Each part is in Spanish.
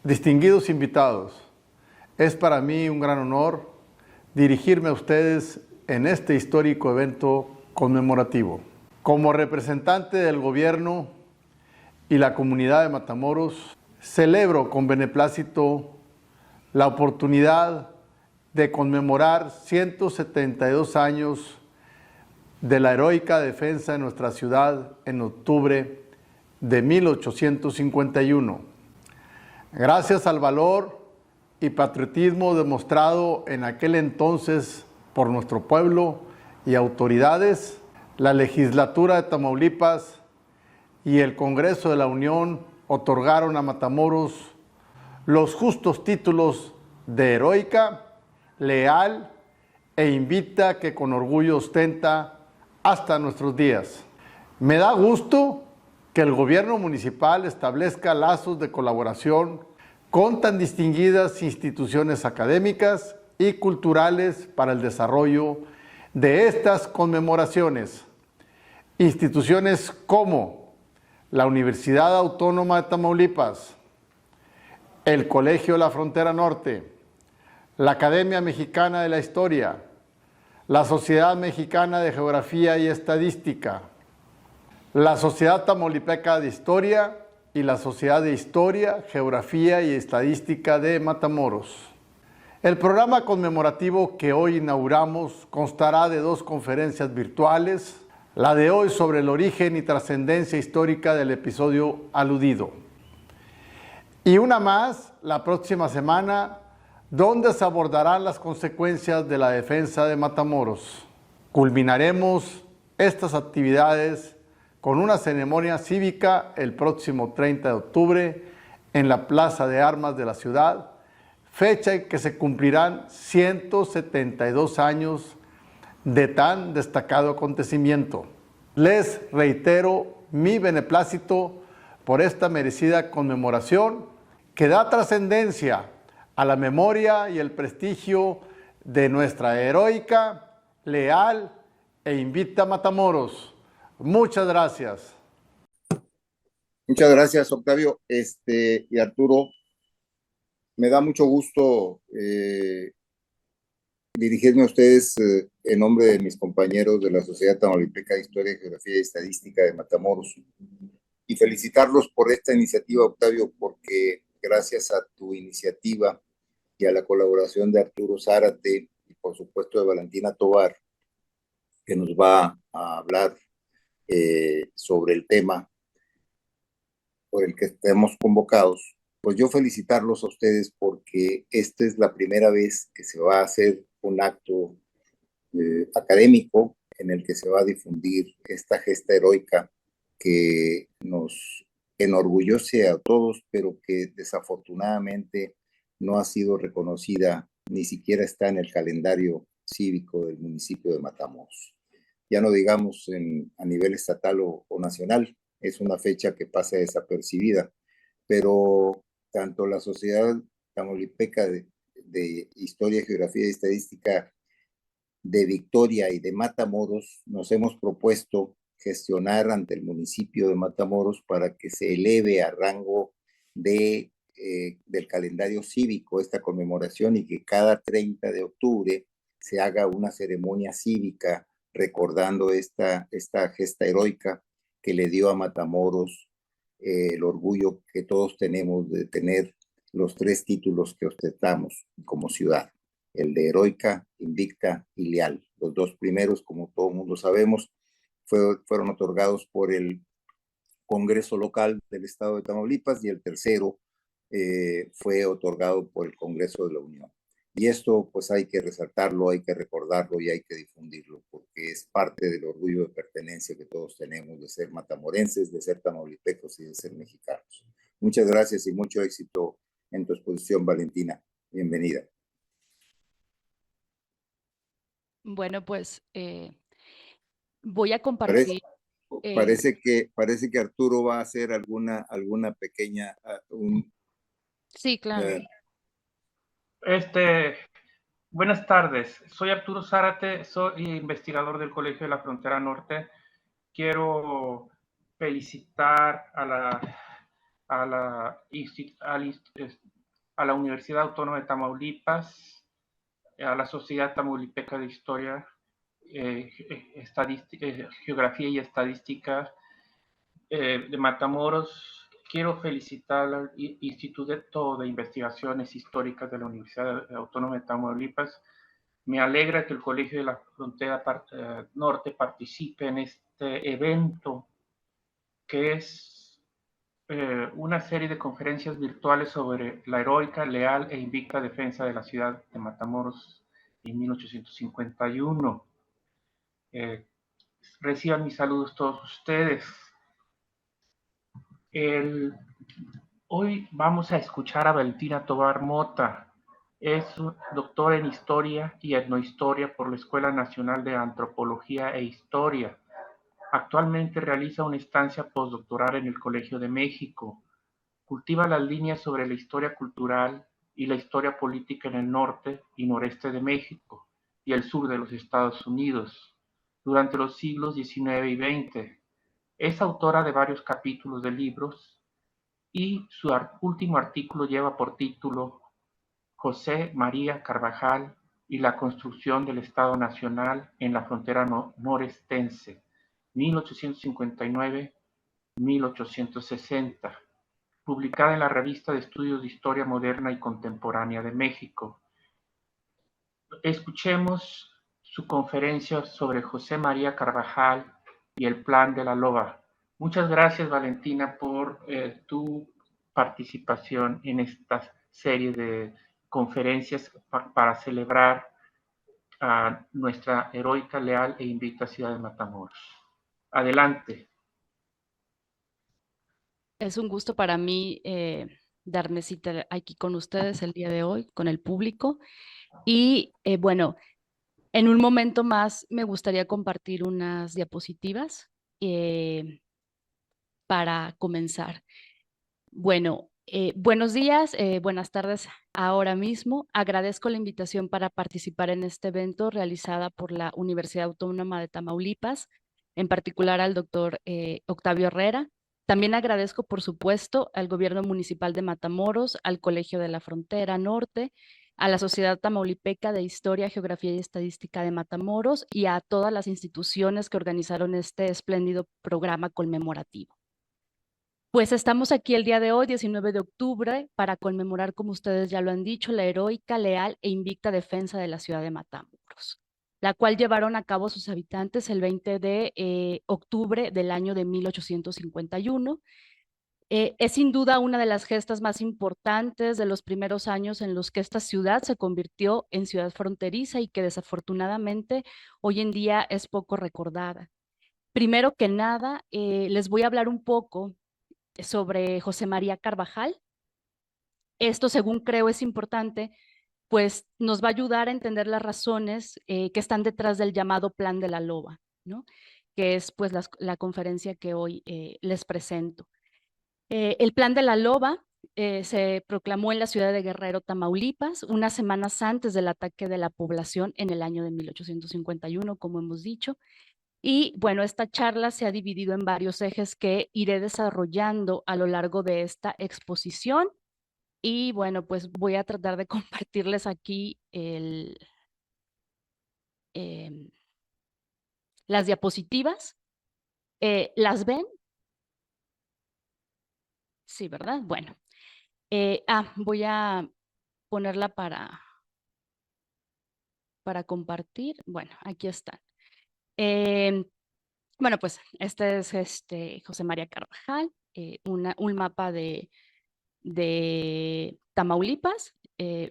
Distinguidos invitados, es para mí un gran honor dirigirme a ustedes en este histórico evento conmemorativo. Como representante del gobierno y la comunidad de Matamoros, celebro con beneplácito la oportunidad de conmemorar 172 años de la heroica defensa de nuestra ciudad en octubre de 1851. Gracias al valor y patriotismo demostrado en aquel entonces por nuestro pueblo y autoridades, la legislatura de Tamaulipas y el Congreso de la Unión otorgaron a Matamoros los justos títulos de heroica, leal e invicta que con orgullo ostenta hasta nuestros días. Me da gusto que el gobierno municipal establezca lazos de colaboración con tan distinguidas instituciones académicas y culturales para el desarrollo de estas conmemoraciones. Instituciones como la Universidad Autónoma de Tamaulipas, el Colegio de la Frontera Norte, la Academia Mexicana de la Historia, la Sociedad Mexicana de Geografía y Estadística, la Sociedad Tamaulipeca de Historia y la Sociedad de Historia, Geografía y Estadística de Matamoros. El programa conmemorativo que hoy inauguramos constará de 2 conferencias virtuales, la de hoy sobre el origen y trascendencia histórica del episodio aludido, y una más la próxima semana, donde se abordarán las consecuencias de la defensa de Matamoros. Culminaremos estas actividades con una ceremonia cívica el próximo 30 de octubre en la Plaza de Armas de la ciudad, fecha en que se cumplirán 172 años de tan destacado acontecimiento. Les reitero mi beneplácito por esta merecida conmemoración que da trascendencia a la memoria y el prestigio de nuestra heroica, leal e invicta Matamoros. Muchas gracias. Muchas gracias, Octavio. Y Arturo, me da mucho gusto dirigirme a ustedes en nombre de mis compañeros de la Sociedad Tamaulipeca de Historia, Geografía y Estadística de Matamoros y felicitarlos por esta iniciativa, Octavio, porque gracias a tu iniciativa y a la colaboración de Arturo Zárate y por supuesto de Valentina Tovar, que nos va a hablar sobre el tema por el que estemos convocados, pues yo felicitarlos a ustedes porque esta es la primera vez que se va a hacer un acto académico en el que se va a difundir esta gesta heroica que nos enorgullece a todos, pero que desafortunadamente no ha sido reconocida, ni siquiera está en el calendario cívico del municipio de Matamoros. Ya no digamos a nivel estatal o nacional, es una fecha que pasa desapercibida, pero tanto la Sociedad Tamaulipeca de Historia, Geografía y Estadística de Victoria y de Matamoros nos hemos propuesto gestionar ante el municipio de Matamoros para que se eleve a rango del calendario cívico esta conmemoración y que cada 30 de octubre se haga una ceremonia cívica recordando esta gesta heroica que le dio a Matamoros el orgullo que todos tenemos de tener los 3 títulos que ostentamos como ciudad, el de heroica, invicta y leal. Los 2 primeros, como todo el mundo sabemos, fueron otorgados por el Congreso Local del Estado de Tamaulipas y el tercero fue otorgado por el Congreso de la Unión. Y esto pues hay que resaltarlo, hay que recordarlo y hay que difundirlo porque es parte del orgullo de pertenencia que todos tenemos de ser matamorenses, de ser tamaulipecos y de ser mexicanos. Muchas gracias y mucho éxito en tu exposición, Valentina. Bienvenida. Bueno, pues voy a compartir. Parece que Arturo va a hacer alguna pequeña... Sí, claro. Buenas tardes, soy Arturo Zárate, soy investigador del Colegio de la Frontera Norte. Quiero felicitar al a la Universidad Autónoma de Tamaulipas, a la Sociedad Tamaulipeca de Historia, Geografía y Estadística de Matamoros. Quiero felicitar al Instituto de Investigaciones Históricas de la Universidad Autónoma de Tamaulipas. Me alegra que el Colegio de la Frontera Norte participe en este evento, que es una serie de conferencias virtuales sobre la heroica, leal e invicta defensa de la ciudad de Matamoros en 1851. Reciban mis saludos todos ustedes. Hoy vamos a escuchar a Valentina Tovar Mota. Es doctora en Historia y Etnohistoria por la Escuela Nacional de Antropología e Historia. Actualmente realiza una estancia postdoctoral en el Colegio de México. Cultiva las líneas sobre la historia cultural y la historia política en el norte y noreste de México y el sur de los Estados Unidos durante los siglos XIX y XX. Es autora de varios capítulos de libros y su último artículo lleva por título José María Carvajal y la construcción del Estado Nacional en la frontera norestense, 1859-1860, publicada en la Revista de Estudios de Historia Moderna y Contemporánea de México. Escuchemos su conferencia sobre José María Carvajal y el Plan de la Loba. Muchas gracias, Valentina, por tu participación en esta serie de conferencias para celebrar a nuestra heroica, leal e invicta ciudad de Matamoros. Adelante. Es un gusto para mí darme cita aquí con ustedes el día de hoy, con el público. Y bueno, en un momento más me gustaría compartir unas diapositivas para comenzar. Bueno, buenos días, buenas tardes ahora mismo. Agradezco la invitación para participar en este evento realizada por la Universidad Autónoma de Tamaulipas, en particular al doctor Octavio Herrera. También agradezco, por supuesto, al Gobierno Municipal de Matamoros, al Colegio de la Frontera Norte, a la Sociedad Tamaulipeca de Historia, Geografía y Estadística de Matamoros y a todas las instituciones que organizaron este espléndido programa conmemorativo. Pues estamos aquí el día de hoy, 19 de octubre, para conmemorar, como ustedes ya lo han dicho, la heroica, leal e invicta defensa de la ciudad de Matamoros, la cual llevaron a cabo sus habitantes el 20 de octubre del año de 1851. Es sin duda una de las gestas más importantes de los primeros años en los que esta ciudad se convirtió en ciudad fronteriza y que desafortunadamente hoy en día es poco recordada. Primero que nada, les voy a hablar un poco sobre José María Carvajal. Esto, según creo, es importante, pues nos va a ayudar a entender las razones que están detrás del llamado Plan de la Loba, ¿no? Que es pues la conferencia que hoy les presento. El Plan de la Loba se proclamó en la ciudad de Guerrero, Tamaulipas, unas semanas antes del ataque de la población en el año de 1851, como hemos dicho. Y bueno, esta charla se ha dividido en varios ejes que iré desarrollando a lo largo de esta exposición. Y bueno, pues voy a tratar de compartirles aquí las diapositivas. ¿Las ven? Sí, ¿verdad? Bueno. Voy a ponerla para compartir. Bueno, aquí están. Bueno, pues este es José María Carvajal, un mapa de Tamaulipas.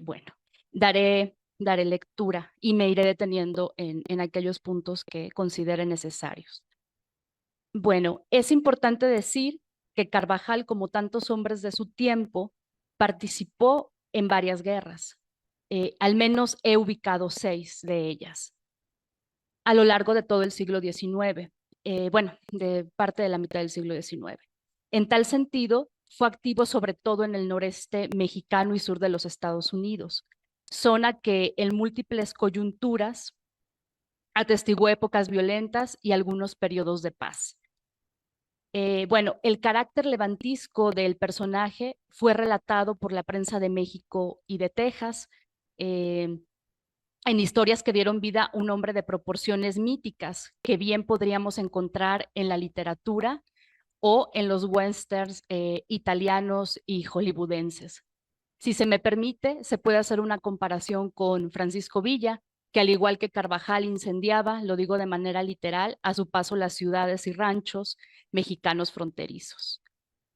Bueno, daré lectura y me iré deteniendo en aquellos puntos que considere necesarios. Bueno, es importante decir que Carvajal, como tantos hombres de su tiempo, participó en varias guerras. Al menos he ubicado 6 de ellas a lo largo de todo el siglo XIX. Bueno, de parte de la mitad del siglo XIX. En tal sentido, fue activo sobre todo en el noreste mexicano y sur de los Estados Unidos, zona que en múltiples coyunturas atestiguó épocas violentas y algunos periodos de paz. Bueno, el carácter levantisco del personaje fue relatado por la prensa de México y de Texas, en historias que dieron vida a un hombre de proporciones míticas que bien podríamos encontrar en la literatura o en los westerns italianos y hollywoodenses. Si se me permite, se puede hacer una comparación con Francisco Villa, que al igual que Carvajal incendiaba, lo digo de manera literal, a su paso las ciudades y ranchos mexicanos fronterizos.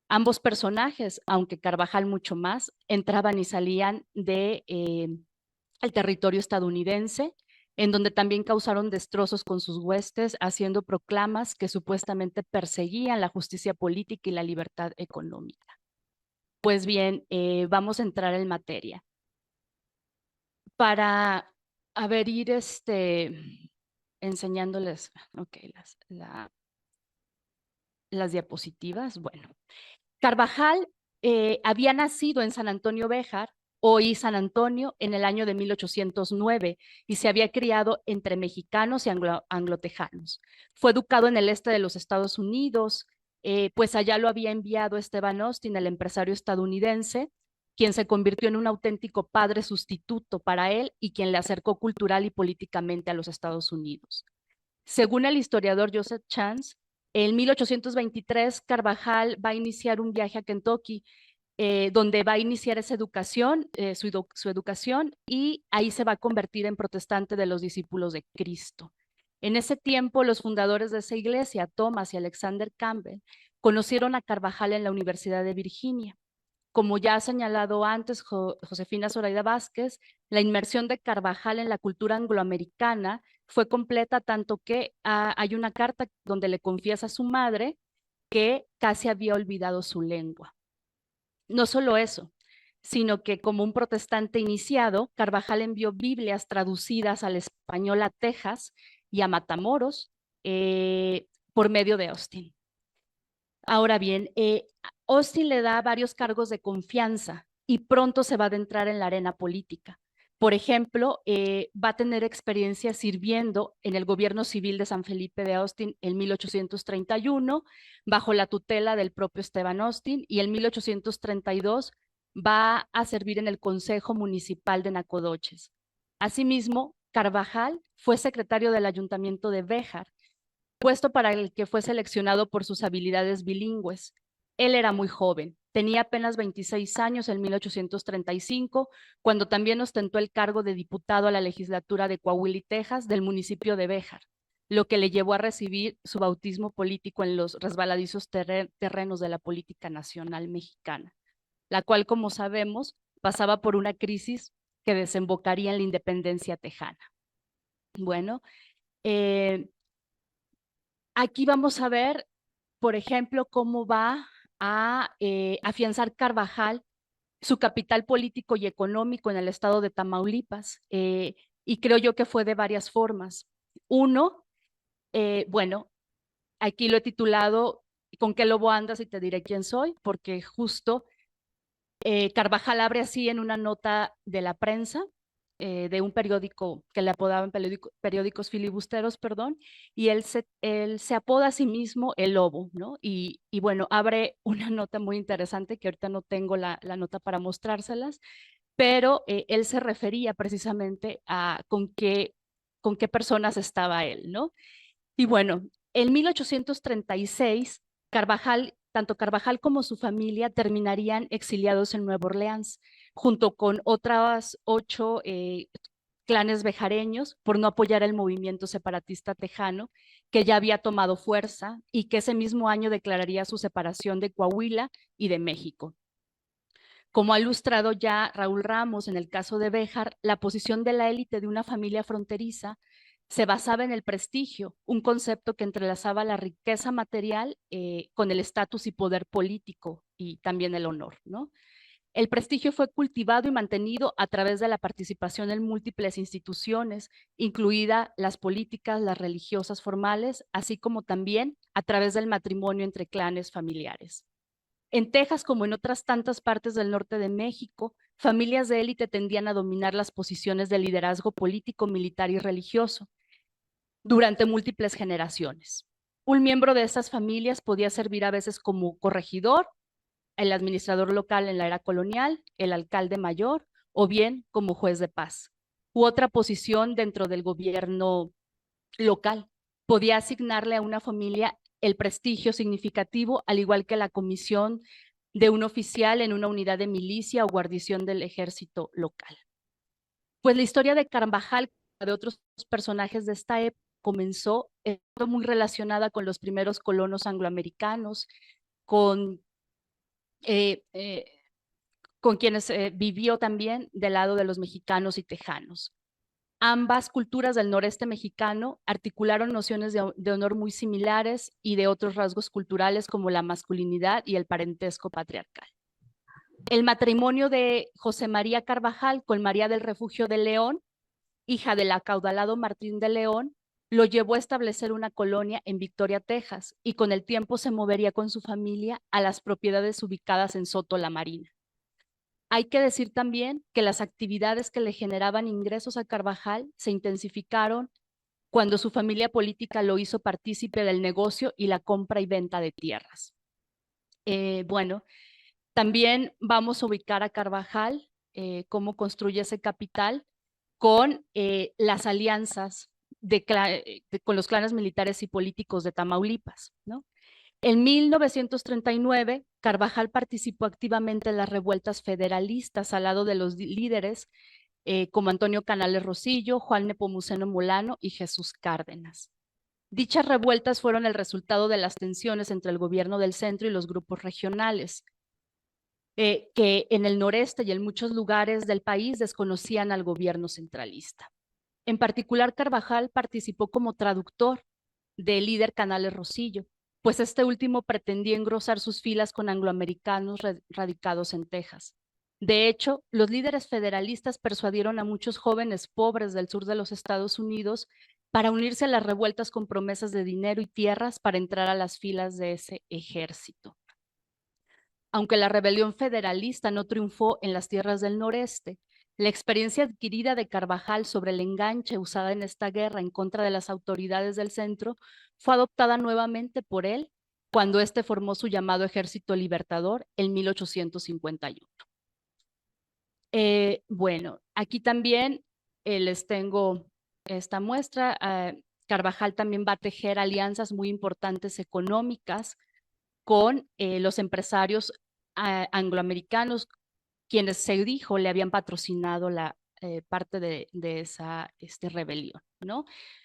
Ambos personajes, aunque Carvajal mucho más, entraban y salían de el territorio estadounidense, en donde también causaron destrozos con sus huestes, haciendo proclamas que supuestamente perseguían la justicia política y la libertad económica. Pues bien, vamos a entrar en materia. Para ir enseñándoles las diapositivas. Bueno, Carvajal había nacido en San Antonio Béjar, hoy San Antonio, en el año de 1809 y se había criado entre mexicanos y anglotejanos. Fue educado en el este de los Estados Unidos, pues allá lo había enviado Esteban Austin, el empresario estadounidense, quien se convirtió en un auténtico padre sustituto para él y quien le acercó cultural y políticamente a los Estados Unidos. Según el historiador Joseph Chance, en 1823 Carvajal va a iniciar un viaje a Kentucky, donde va a iniciar esa educación, su educación, y ahí se va a convertir en protestante de los discípulos de Cristo. En ese tiempo, los fundadores de esa iglesia, Thomas y Alexander Campbell, conocieron a Carvajal en la Universidad de Virginia. Como ya ha señalado antes Josefina Zoraida Vázquez, la inmersión de Carvajal en la cultura angloamericana fue completa, tanto que hay una carta donde le confiesa a su madre que casi había olvidado su lengua. No solo eso, sino que como un protestante iniciado, Carvajal envió Biblias traducidas al español a Texas y a Matamoros por medio de Austin. Ahora bien, Austin le da varios cargos de confianza y pronto se va a adentrar en la arena política. Por ejemplo, va a tener experiencia sirviendo en el gobierno civil de San Felipe de Austin en 1831, bajo la tutela del propio Esteban Austin, y en 1832 va a servir en el Consejo Municipal de Nacogdoches. Asimismo, Carvajal fue secretario del Ayuntamiento de Béjar, puesto para el que fue seleccionado por sus habilidades bilingües. Él era muy joven, tenía apenas 26 años en 1835, cuando también ostentó el cargo de diputado a la legislatura de Coahuila y Texas del municipio de Béjar, lo que le llevó a recibir su bautismo político en los resbaladizos terrenos de la política nacional mexicana, la cual, como sabemos, pasaba por una crisis que desembocaría en la independencia tejana. Bueno, aquí vamos a ver, por ejemplo, cómo va a afianzar Carvajal su capital político y económico en el estado de Tamaulipas, y creo yo que fue de varias formas. Uno, bueno, aquí lo he titulado ¿Con qué lobo andas y te diré quién soy? Porque justo Carvajal abre así en una nota de la prensa, de un periódico que le apodaban periódicos filibusteros, perdón, y él se apoda a sí mismo el lobo, ¿no? Y bueno, abre una nota muy interesante que ahorita no tengo la nota para mostrárselas, pero él se refería precisamente a con qué personas estaba él, ¿no? Y bueno, en 1836, tanto Carvajal como su familia terminarían exiliados en Nueva Orleans, junto con otras 8 clanes bejareños, por no apoyar el movimiento separatista tejano, que ya había tomado fuerza y que ese mismo año declararía su separación de Coahuila y de México. Como ha ilustrado ya Raúl Ramos en el caso de Béjar, la posición de la élite de una familia fronteriza se basaba en el prestigio, un concepto que entrelazaba la riqueza material con el estatus y poder político y también el honor, ¿no? El prestigio fue cultivado y mantenido a través de la participación en múltiples instituciones, incluidas las políticas, las religiosas formales, así como también a través del matrimonio entre clanes familiares. En Texas, como en otras tantas partes del norte de México, familias de élite tendían a dominar las posiciones de liderazgo político, militar y religioso durante múltiples generaciones. Un miembro de estas familias podía servir a veces como corregidor, el administrador local en la era colonial, el alcalde mayor, o bien como juez de paz, u otra posición dentro del gobierno local. Podía asignarle a una familia el prestigio significativo, al igual que la comisión de un oficial en una unidad de milicia o guarnición del ejército local. Pues la historia de Carvajal, de otros personajes de esta época, comenzó muy relacionada con los primeros colonos angloamericanos, con quienes vivió también del lado de los mexicanos y tejanos. Ambas culturas del noreste mexicano articularon nociones de honor muy similares y de otros rasgos culturales como la masculinidad y el parentesco patriarcal. El matrimonio de José María Carvajal con María del Refugio de León, hija del acaudalado Martín de León, lo llevó a establecer una colonia en Victoria, Texas, y con el tiempo se movería con su familia a las propiedades ubicadas en Soto la Marina. Hay que decir también que las actividades que le generaban ingresos a Carvajal se intensificaron cuando su familia política lo hizo partícipe del negocio y la compra y venta de tierras. Bueno, también vamos a ubicar a Carvajal, cómo construye ese capital con las alianzas con los clanes militares y políticos de Tamaulipas, ¿no? En 1939, Carvajal participó activamente en las revueltas federalistas al lado de los líderes como Antonio Canales Rosillo, Juan Nepomuceno Molano y Jesús Cárdenas. Dichas revueltas fueron el resultado de las tensiones entre el gobierno del centro y los grupos regionales, que en el noreste y en muchos lugares del país desconocían al gobierno centralista. En particular, Carvajal participó como traductor del líder Canales Rosillo, pues este último pretendía engrosar sus filas con angloamericanos radicados en Texas. De hecho, los líderes federalistas persuadieron a muchos jóvenes pobres del sur de los Estados Unidos para unirse a las revueltas con promesas de dinero y tierras para entrar a las filas de ese ejército. Aunque la rebelión federalista no triunfó en las tierras del noreste, la experiencia adquirida de Carvajal sobre el enganche usada en esta guerra en contra de las autoridades del centro fue adoptada nuevamente por él cuando éste formó su llamado Ejército Libertador en 1851. Bueno, aquí también les tengo esta muestra. Carvajal también va a tejer alianzas muy importantes económicas con los empresarios angloamericanos, quienes se dijo le habían patrocinado la parte de esa rebelión, ¿no?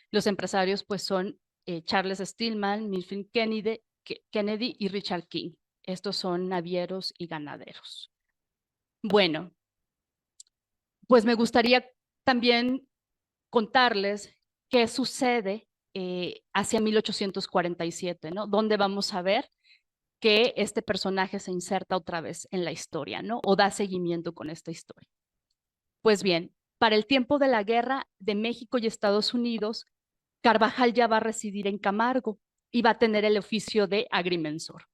Los empresarios pues son Charles Stillman, Milton Kennedy y Richard King. Estos son navieros y ganaderos. Bueno, pues me gustaría también contarles qué sucede hacia 1847, ¿no? Donde vamos a ver que este personaje se inserta otra vez en la historia, ¿no? O da seguimiento con esta historia. Pues bien, para el tiempo de la guerra de México y Estados Unidos, Carvajal ya va a residir en Camargo y va a tener el oficio de agrimensor.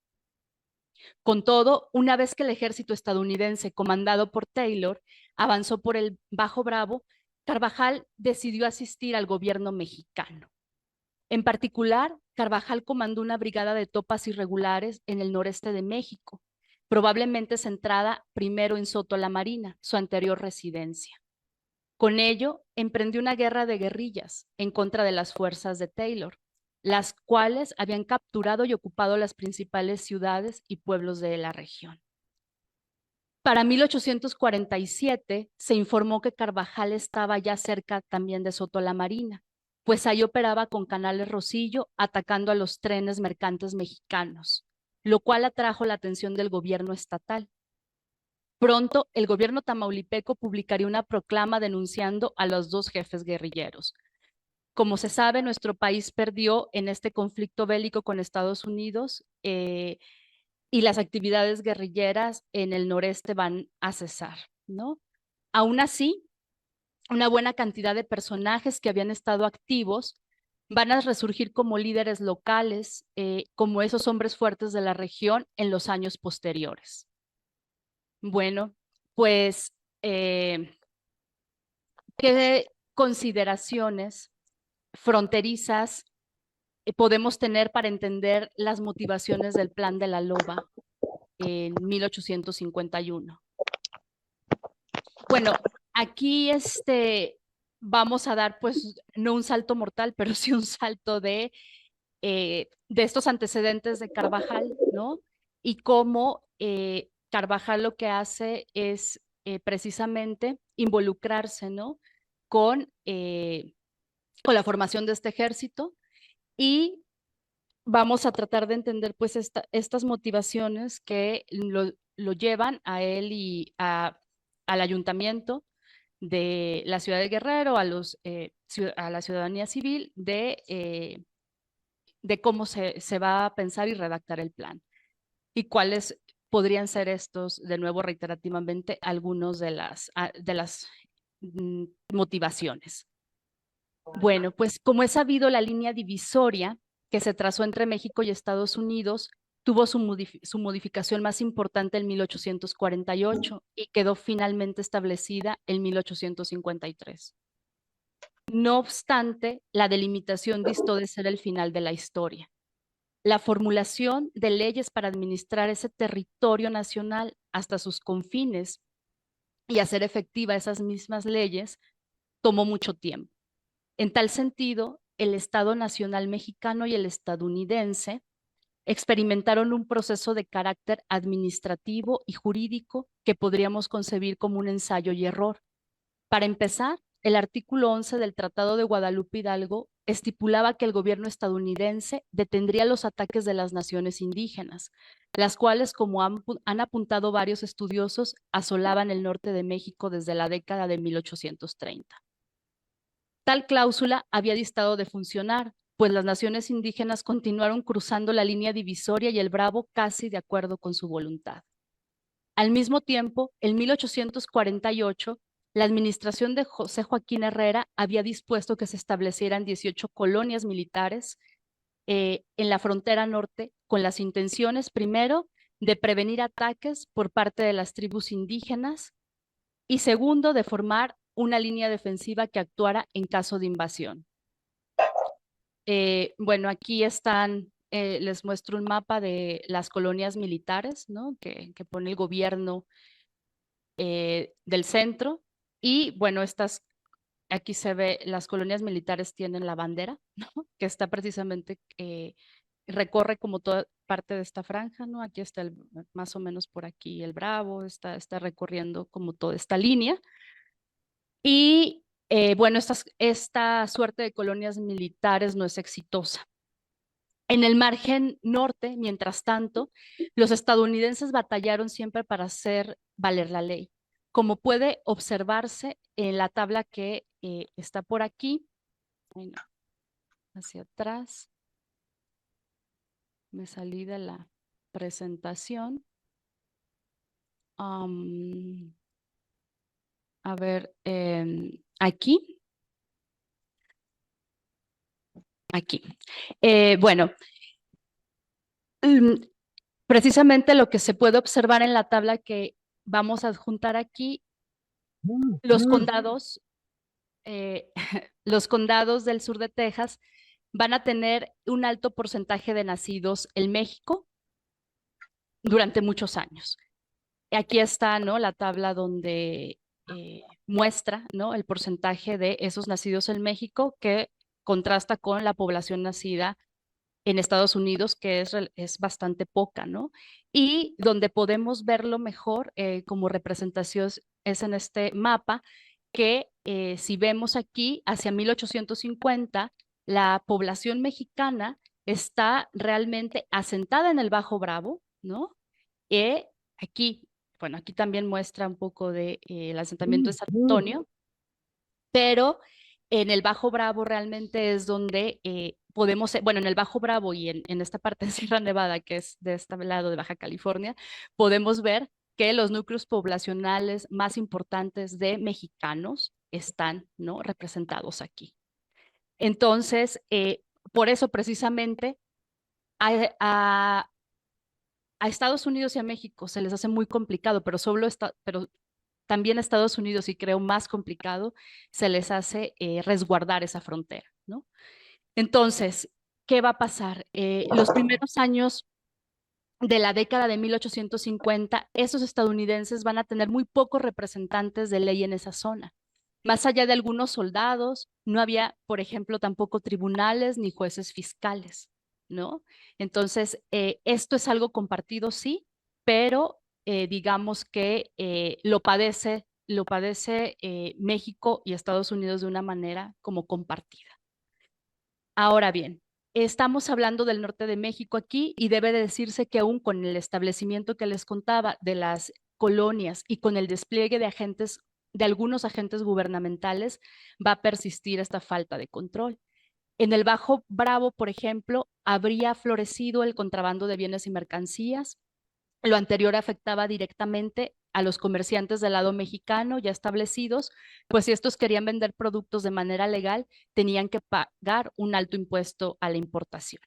Con todo, una vez que el ejército estadounidense, comandado por Taylor, avanzó por el Bajo Bravo, Carvajal decidió asistir al gobierno mexicano. En particular, Carvajal comandó una brigada de tropas irregulares en el noreste de México, probablemente centrada primero en Soto la Marina, su anterior residencia. Con ello, emprendió una guerra de guerrillas en contra de las fuerzas de Taylor, las cuales habían capturado y ocupado las principales ciudades y pueblos de la región. Para 1847 se informó que Carvajal estaba ya cerca también de Soto la Marina, pues ahí operaba con Canales Rosillo atacando a los trenes mercantes mexicanos, lo cual atrajo la atención del gobierno estatal. Pronto, el gobierno tamaulipeco publicaría una proclama denunciando a los dos jefes guerrilleros. Como se sabe, nuestro país perdió en este conflicto bélico con Estados Unidos y las actividades guerrilleras en el noreste van a cesar, ¿no? Aún así, una buena cantidad de personajes que habían estado activos van a resurgir como líderes locales, como esos hombres fuertes de la región en los años posteriores. Bueno, pues, ¿qué consideraciones fronterizas podemos tener para entender las motivaciones del Plan de la Loba en 1851. Bueno, aquí vamos a dar, pues, no un salto mortal, pero sí un salto de estos antecedentes de Carvajal, ¿no? Y cómo Carvajal lo que hace es precisamente involucrarse, ¿no? Con la formación de este ejército, y vamos a tratar de entender pues estas motivaciones que lo llevan a él y al ayuntamiento de la ciudad de Guerrero, a la ciudadanía civil, de cómo se va a pensar y redactar el plan. Y cuáles podrían ser estos, de nuevo reiterativamente, algunos de las motivaciones. Bueno, pues como es sabido, la línea divisoria que se trazó entre México y Estados Unidos tuvo su modificación más importante en 1848 y quedó finalmente establecida en 1853. No obstante, la delimitación distó de ser el final de la historia. La formulación de leyes para administrar ese territorio nacional hasta sus confines y hacer efectiva esas mismas leyes tomó mucho tiempo. En tal sentido, el Estado Nacional Mexicano y el estadounidense experimentaron un proceso de carácter administrativo y jurídico que podríamos concebir como un ensayo y error. Para empezar, el artículo 11 del Tratado de Guadalupe Hidalgo estipulaba que el gobierno estadounidense detendría los ataques de las naciones indígenas, las cuales, como han apuntado varios estudiosos, asolaban el norte de México desde la década de 1830. Tal cláusula había distado de funcionar, pues las naciones indígenas continuaron cruzando la línea divisoria y el Bravo casi de acuerdo con su voluntad. Al mismo tiempo, en 1848, la administración de José Joaquín Herrera había dispuesto que se establecieran 18 colonias militares en la frontera norte, con las intenciones, primero, de prevenir ataques por parte de las tribus indígenas y segundo, de formar una línea defensiva que actuara en caso de invasión. Bueno, aquí están, les muestro un mapa de las colonias militares, ¿no? que pone el gobierno del centro, y bueno, aquí se ve, las colonias militares tienen la bandera, ¿no? Que está precisamente, recorre como toda parte de esta franja, ¿no? Aquí está más o menos por aquí el Bravo, está recorriendo como toda esta línea. Y bueno, esta suerte de colonias militares no es exitosa. En el margen norte, mientras tanto, los estadounidenses batallaron siempre para hacer valer la ley. Como puede observarse en la tabla que está por aquí, bueno, hacia atrás, me salí de la presentación. A ver, aquí. Bueno, precisamente lo que se puede observar en la tabla que vamos a adjuntar aquí, los condados, los condados del sur de Texas van a tener un alto porcentaje de nacidos en México durante muchos años. Aquí está, ¿no?, la tabla donde muestra, ¿no?, el porcentaje de esos nacidos en México, que contrasta con la población nacida en Estados Unidos, que es bastante poca, ¿no? Y donde podemos verlo mejor como representación es en este mapa, que si vemos aquí, hacia 1850, la población mexicana está realmente asentada en el Bajo Bravo, ¿no? Aquí, bueno, aquí también muestra un poco de el asentamiento de San Antonio, pero en el Bajo Bravo realmente es donde podemos, bueno, en el Bajo Bravo y en esta parte de Sierra Nevada, que es de este lado de Baja California, podemos ver que los núcleos poblacionales más importantes de mexicanos están, ¿no?, representados aquí. Entonces, por eso precisamente a Estados Unidos y a México se les hace muy complicado, pero también a Estados Unidos, y creo más complicado, se les hace resguardar esa frontera, ¿no? Entonces, ¿qué va a pasar? Los primeros años de la década de 1850, esos estadounidenses van a tener muy pocos representantes de ley en esa zona. Más allá de algunos soldados, no había, por ejemplo, tampoco tribunales ni jueces fiscales, ¿no? Entonces, esto es algo compartido, sí, pero digamos que lo padece México y Estados Unidos de una manera como compartida. Ahora bien, estamos hablando del norte de México aquí y debe de decirse que aún con el establecimiento que les contaba de las colonias y con el despliegue de algunos agentes gubernamentales, va a persistir esta falta de control. En el Bajo Bravo, por ejemplo, habría florecido el contrabando de bienes y mercancías. Lo anterior afectaba directamente a los comerciantes del lado mexicano ya establecidos, pues si estos querían vender productos de manera legal, tenían que pagar un alto impuesto a la importación.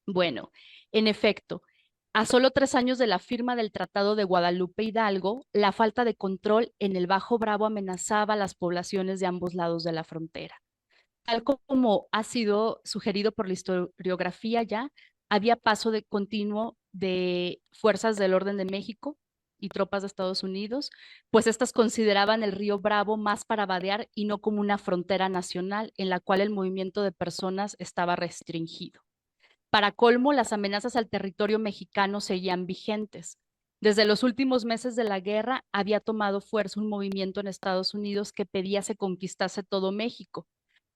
Bueno, en efecto, a solo 3 años de la firma del Tratado de Guadalupe Hidalgo, la falta de control en el Bajo Bravo amenazaba a las poblaciones de ambos lados de la frontera. Tal como ha sido sugerido por la historiografía ya, había paso de continuo de fuerzas del orden de México y tropas de Estados Unidos, pues estas consideraban el río Bravo más para vadear y no como una frontera nacional en la cual el movimiento de personas estaba restringido. Para colmo, las amenazas al territorio mexicano seguían vigentes. Desde los últimos meses de la guerra había tomado fuerza un movimiento en Estados Unidos que pedía se conquistase todo México.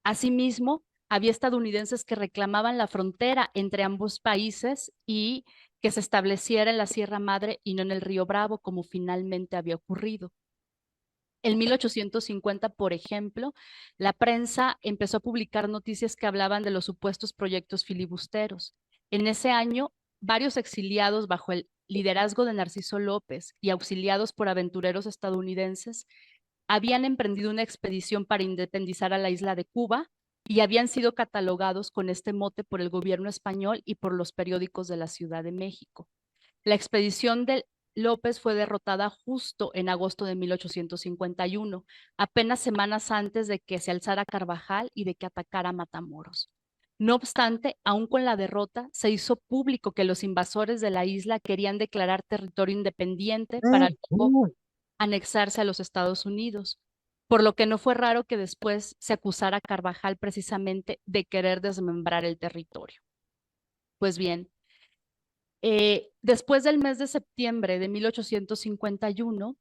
Asimismo, había estadounidenses que reclamaban la frontera entre ambos países y que se estableciera en la Sierra Madre y no en el Río Bravo, como finalmente había ocurrido. En 1850, por ejemplo, la prensa empezó a publicar noticias que hablaban de los supuestos proyectos filibusteros. En ese año, varios exiliados bajo el liderazgo de Narciso López y auxiliados por aventureros estadounidenses habían emprendido una expedición para independizar a la isla de Cuba y habían sido catalogados con este mote por el gobierno español y por los periódicos de la Ciudad de México. La expedición de López fue derrotada justo en agosto de 1851, apenas semanas antes de que se alzara Carvajal y de que atacara Matamoros. No obstante, aún con la derrota, se hizo público que los invasores de la isla querían declarar territorio independiente para luego anexarse a los Estados Unidos, por lo que no fue raro que después se acusara a Carvajal precisamente de querer desmembrar el territorio. Pues bien, después del mes de septiembre de 1851,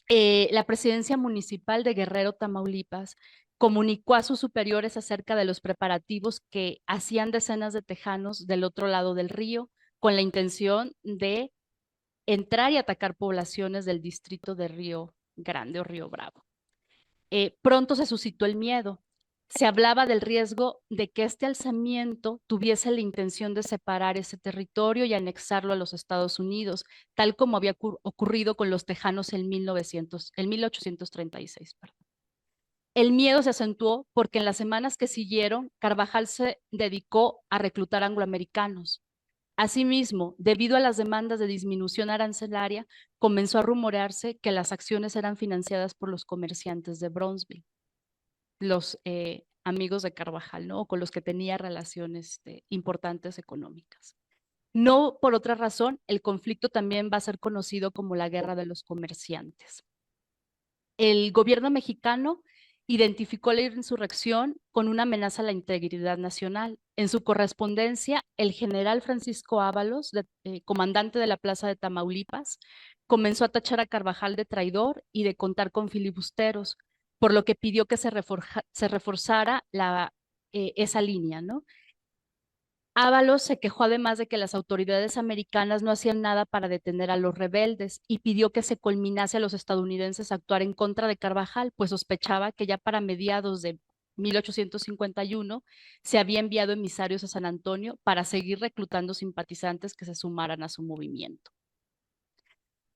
la presidencia municipal de Guerrero, Tamaulipas, comunicó a sus superiores acerca de los preparativos que hacían decenas de tejanos del otro lado del río con la intención de entrar y atacar poblaciones del distrito de Río Grande o Río Bravo. Pronto se suscitó el miedo. Se hablaba del riesgo de que este alzamiento tuviese la intención de separar ese territorio y anexarlo a los Estados Unidos, tal como había ocurrido con los tejanos en 1836. Perdón. El miedo se acentuó porque en las semanas que siguieron, Carvajal se dedicó a reclutar angloamericanos. Asimismo, debido a las demandas de disminución arancelaria, comenzó a rumorearse que las acciones eran financiadas por los comerciantes de Brownsville, los amigos de Carvajal, ¿no? O con los que tenía relaciones importantes económicas. No por otra razón, el conflicto también va a ser conocido como la Guerra de los Comerciantes. El gobierno mexicano identificó la insurrección con una amenaza a la integridad nacional. En su correspondencia, el general Francisco Ábalos, comandante de la Plaza de Tamaulipas, comenzó a tachar a Carvajal de traidor y de contar con filibusteros, por lo que pidió que se reforzara esa línea, ¿no? Ábalos se quejó además de que las autoridades americanas no hacían nada para detener a los rebeldes y pidió que se culminase a los estadounidenses a actuar en contra de Carvajal, pues sospechaba que ya para mediados de 1851 se había enviado emisarios a San Antonio para seguir reclutando simpatizantes que se sumaran a su movimiento.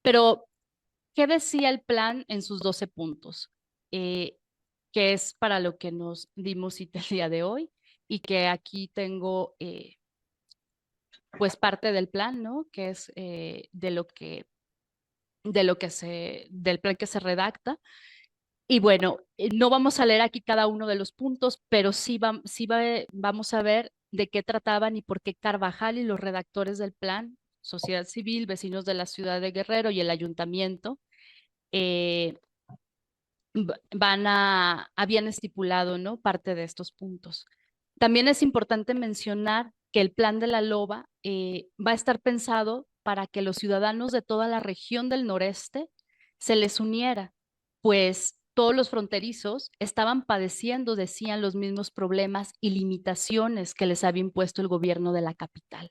Pero, ¿qué decía el plan en sus 12 puntos? Que es para lo que nos dimos cita el día de hoy y que aquí tengo pues parte del plan, ¿no? Que es del plan que se redacta. Y bueno, no vamos a leer aquí cada uno de los puntos, pero vamos a ver de qué trataban y por qué Carvajal y los redactores del plan, sociedad civil, vecinos de la ciudad de Guerrero y el ayuntamiento, eh, habían estipulado, ¿no?, parte de estos puntos. También es importante mencionar que el plan de la Loba va a estar pensado para que los ciudadanos de toda la región del noreste se les uniera, pues todos los fronterizos estaban padeciendo, decían, los mismos problemas y limitaciones que les había impuesto el gobierno de la capital.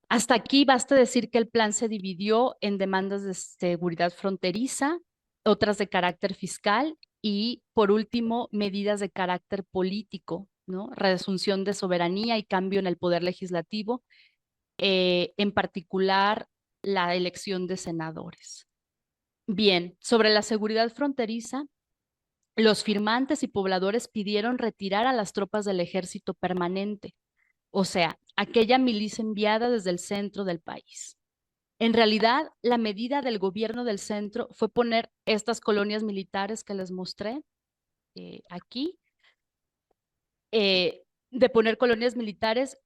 Hasta aquí basta decir que el plan se dividió en demandas de seguridad fronteriza, otras de carácter fiscal y, por último, medidas de carácter político, ¿no? Reasunción de soberanía y cambio en el poder legislativo, en particular la elección de senadores. Bien, sobre la seguridad fronteriza, los firmantes y pobladores pidieron retirar a las tropas del ejército permanente, o sea, aquella milicia enviada desde el centro del país. En realidad, la medida del gobierno del centro fue poner estas colonias militares que les mostré aquí, de poner colonias militares,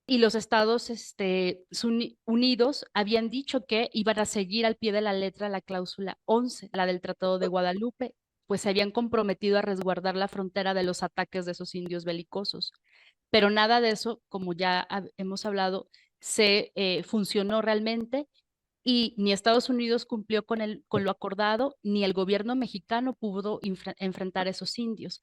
y los Estados Unidos habían dicho que iban a seguir al pie de la letra la cláusula 11, la del Tratado de Guadalupe, pues se habían comprometido a resguardar la frontera de los ataques de esos indios belicosos. Pero nada de eso, como ya hemos hablado, se funcionó realmente, y ni Estados Unidos cumplió con lo acordado, ni el gobierno mexicano pudo enfrentar a esos indios.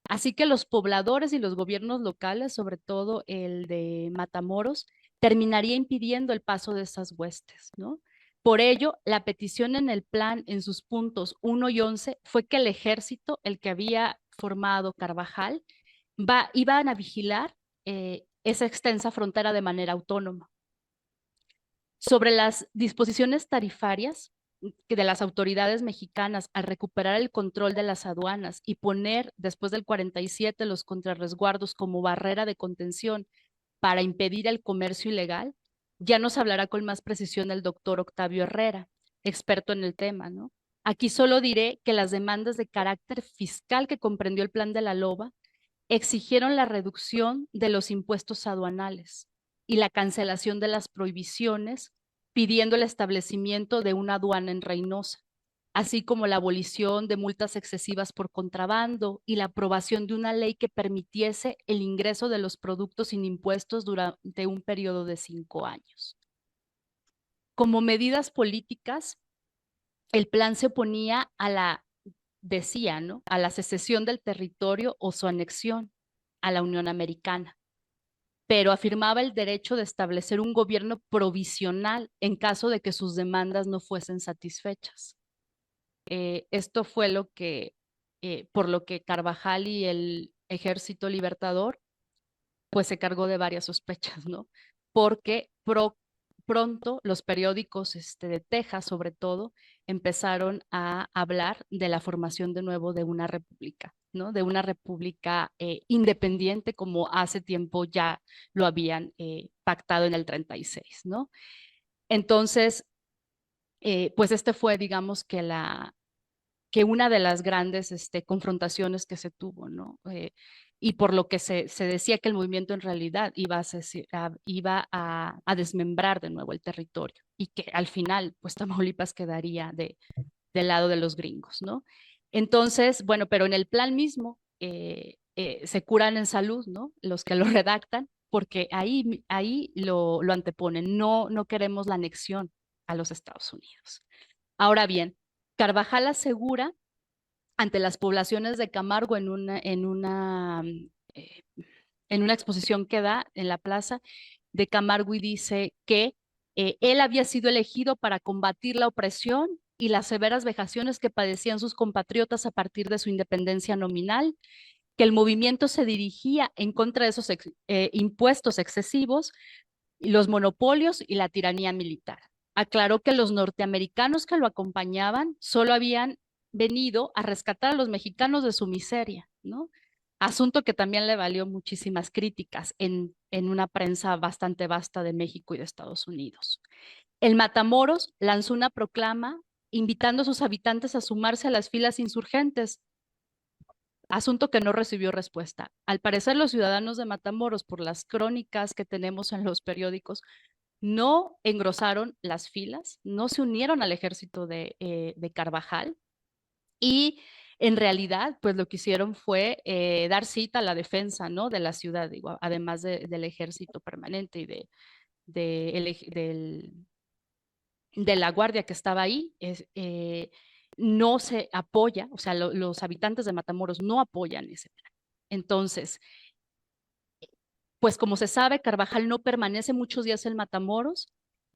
Así que los pobladores y los gobiernos locales, sobre todo el de Matamoros, terminaría impidiendo el paso de esas huestes, ¿no? Por ello, la petición en el plan, en sus puntos 1 y 11, fue que el ejército, el que había formado Carvajal, iban a vigilar esa extensa frontera de manera autónoma. Sobre las disposiciones tarifarias de las autoridades mexicanas al recuperar el control de las aduanas y poner después del 47 los contrarresguardos como barrera de contención para impedir el comercio ilegal, ya nos hablará con más precisión el doctor Octavio Herrera, experto en el tema, ¿no? Aquí solo diré que las demandas de carácter fiscal que comprendió el plan de la Loba exigieron la reducción de los impuestos aduanales y la cancelación de las prohibiciones, pidiendo el establecimiento de una aduana en Reynosa, así como la abolición de multas excesivas por contrabando y la aprobación de una ley que permitiese el ingreso de los productos sin impuestos durante un periodo de 5 años. Como medidas políticas, el plan se oponía a la secesión del territorio o su anexión a la Unión Americana, pero afirmaba el derecho de establecer un gobierno provisional en caso de que sus demandas no fuesen satisfechas. Esto fue por lo que Carvajal y el Ejército Libertador pues se cargó de varias sospechas, ¿no? Porque pronto los periódicos de Texas, sobre todo, empezaron a hablar de la formación de nuevo de una república, ¿no? De una república independiente, como hace tiempo ya lo habían pactado en el 36, ¿no? Entonces, pues fue, digamos, que una de las grandes confrontaciones que se tuvo, ¿no? Y por lo que se decía que el movimiento en realidad iba a desmembrar de nuevo el territorio, y que al final, pues Tamaulipas quedaría del lado de los gringos, ¿no? Entonces, bueno, pero en el plan mismo se curan en salud, ¿no? Los que lo redactan, porque ahí lo anteponen, no queremos la anexión a los Estados Unidos. Ahora bien, Carvajal asegura ante las poblaciones de Camargo en una exposición que da en la plaza de Camargo, y dice que él había sido elegido para combatir la opresión y las severas vejaciones que padecían sus compatriotas a partir de su independencia nominal, que el movimiento se dirigía en contra de esos impuestos excesivos, los monopolios y la tiranía militar. Aclaró que los norteamericanos que lo acompañaban solo habían venido a rescatar a los mexicanos de su miseria, ¿no? Asunto que también le valió muchísimas críticas en una prensa bastante vasta de México y de Estados Unidos. El Matamoros lanzó una proclama invitando a sus habitantes a sumarse a las filas insurgentes, asunto que no recibió respuesta. Al parecer, los ciudadanos de Matamoros, por las crónicas que tenemos en los periódicos, no engrosaron las filas, no se unieron al ejército de Carvajal y en realidad, pues lo que hicieron fue dar cita a la defensa, ¿no?, de la ciudad, digo, además del ejército permanente y de la guardia que estaba ahí. No se apoya, o sea, los habitantes de Matamoros no apoyan ese plan. Entonces, pues como se sabe, Carvajal no permanece muchos días en Matamoros,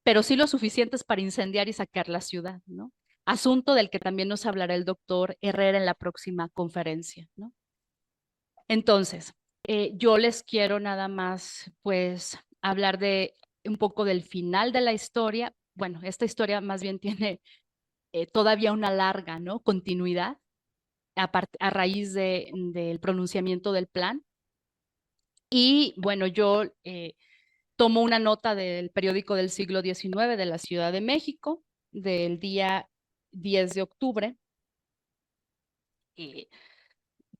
pero sí lo suficientes para incendiar y saquear la ciudad, ¿no? Asunto del que también nos hablará el doctor Herrera en la próxima conferencia, ¿no? Entonces, yo les quiero nada más, pues, hablar de un poco del final de la historia. Bueno, esta historia más bien tiene todavía una larga, ¿no?, continuidad a raíz del pronunciamiento del plan. Y bueno, yo tomo una nota del periódico del siglo XIX de la Ciudad de México, del día 10 de octubre,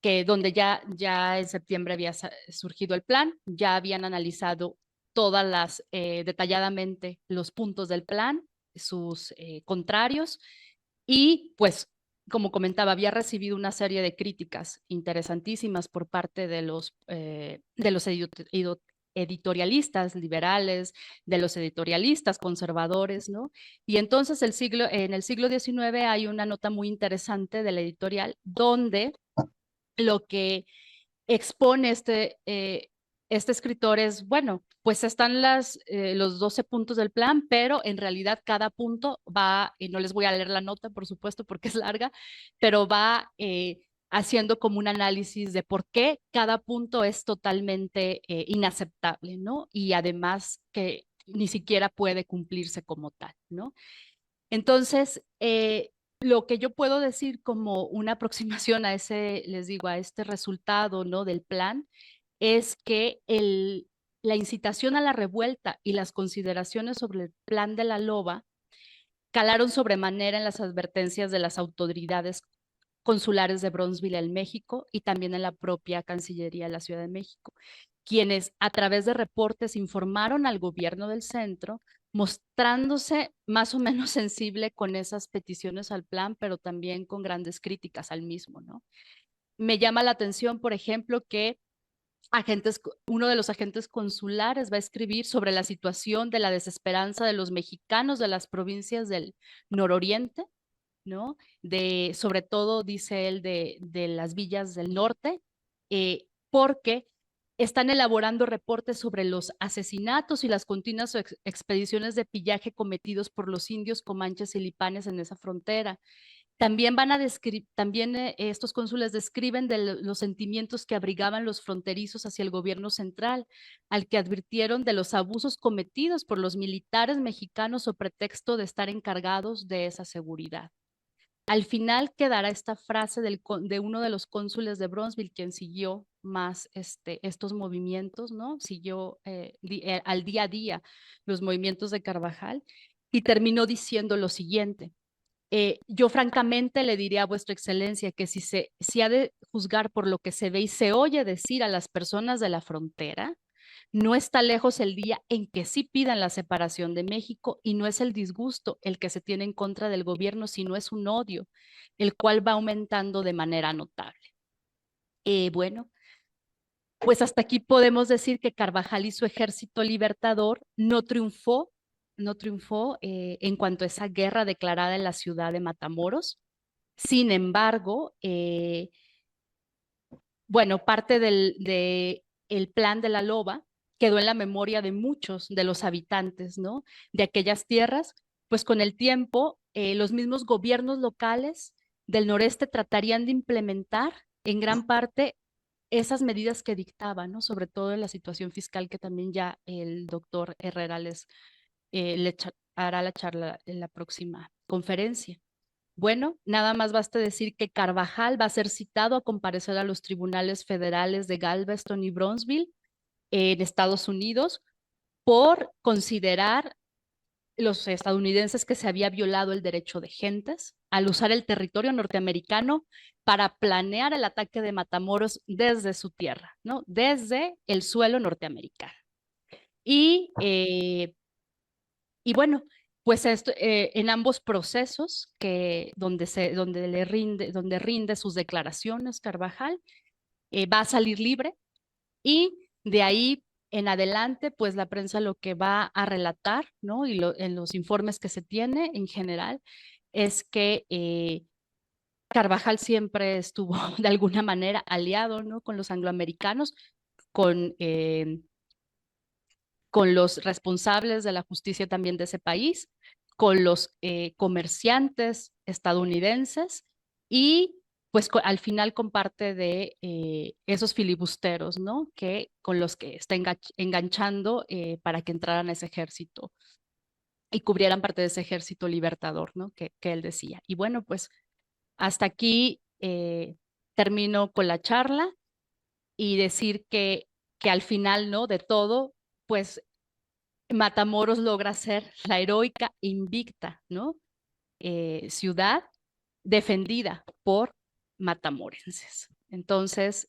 donde ya en septiembre había surgido el plan, ya habían analizado detalladamente los puntos del plan, sus contrarios, y pues, como comentaba, había recibido una serie de críticas interesantísimas por parte de los editorialistas liberales, de los editorialistas conservadores, ¿no? Y entonces en el siglo XIX hay una nota muy interesante de la editorial donde lo que expone este escritor es, bueno, pues están los 12 puntos del plan, pero en realidad cada punto va, y no les voy a leer la nota, por supuesto, porque es larga, pero va haciendo como un análisis de por qué cada punto es totalmente inaceptable, ¿no? Y además que ni siquiera puede cumplirse como tal, ¿no? Entonces, lo que yo puedo decir como una aproximación a les digo, a este resultado, ¿no?, del plan, es que la incitación a la revuelta y las consideraciones sobre el plan de la loba calaron sobremanera en las advertencias de las autoridades consulares de Bronzeville en México y también en la propia Cancillería de la Ciudad de México, quienes a través de reportes informaron al gobierno del centro, mostrándose más o menos sensible con esas peticiones al plan, pero también con grandes críticas al mismo, ¿no? Me llama la atención, por ejemplo, que uno de los agentes consulares va a escribir sobre la situación de la desesperanza de los mexicanos de las provincias del nororiente, ¿no? Sobre todo, dice él, de las villas del norte, porque están elaborando reportes sobre los asesinatos y las continuas expediciones de pillaje cometidos por los indios comanches y lipanes en esa frontera. También estos cónsules describen los sentimientos que abrigaban los fronterizos hacia el gobierno central, al que advirtieron de los abusos cometidos por los militares mexicanos o pretexto de estar encargados de esa seguridad. Al final quedará esta frase de uno de los cónsules de Bronzeville, quien siguió más estos movimientos, ¿no? Siguió al día a día los movimientos de Carvajal y terminó diciendo lo siguiente: yo francamente le diría a vuestra excelencia que si ha de juzgar por lo que se ve y se oye decir a las personas de la frontera, no está lejos el día en que sí pidan la separación de México, y no es el disgusto el que se tiene en contra del gobierno, sino es un odio, el cual va aumentando de manera notable. Bueno, pues hasta aquí podemos decir que Carvajal y su ejército libertador no triunfó en cuanto a esa guerra declarada en la ciudad de Matamoros. Sin embargo, bueno, parte del plan de la loba quedó en la memoria de muchos de los habitantes, ¿no?, de aquellas tierras, pues con el tiempo los mismos gobiernos locales del noreste tratarían de implementar en gran parte esas medidas que dictaban, ¿no?, sobre todo en la situación fiscal, que también ya el doctor Herrera hará la charla en la próxima conferencia. Bueno, nada más basta decir que Carvajal va a ser citado a comparecer a los tribunales federales de Galveston y Bronzeville en Estados Unidos por considerar los estadounidenses que se había violado el derecho de gentes al usar el territorio norteamericano para planear el ataque de Matamoros desde su tierra, ¿no? Desde el suelo norteamericano. Y bueno, pues esto, en ambos procesos donde rinde sus declaraciones Carvajal, va a salir libre, y de ahí en adelante, pues la prensa lo que va a relatar, ¿no? Y en los informes que se tiene en general, es que Carvajal siempre estuvo de alguna manera aliado, ¿no? Con los angloamericanos, con los responsables de la justicia también de ese país, con los comerciantes estadounidenses, y pues al final comparte de esos filibusteros, ¿no? Con los que está enganchando para que entraran a ese ejército y cubrieran parte de ese ejército libertador, ¿no? Que él decía. Y bueno, pues hasta aquí termino con la charla, y decir que al final, ¿no? De todo, pues Matamoros logra ser la heroica e invicta, ¿no? Ciudad defendida por matamorenses. Entonces,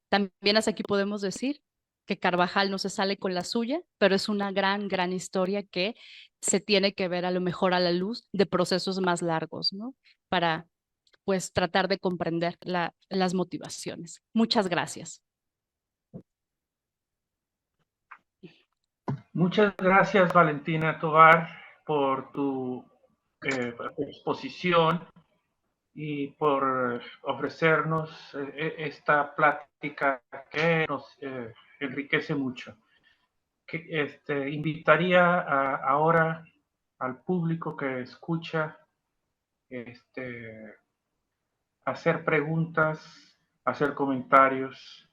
también hasta aquí podemos decir que Carvajal no se sale con la suya, pero es una gran, gran historia que se tiene que ver a lo mejor a la luz de procesos más largos, ¿no? Para, pues, tratar de comprender las motivaciones. Muchas gracias. Muchas gracias, Valentina Tovar, por tu exposición y por ofrecernos esta plática que nos enriquece mucho. Invitaría ahora al público que escucha a hacer preguntas, a hacer comentarios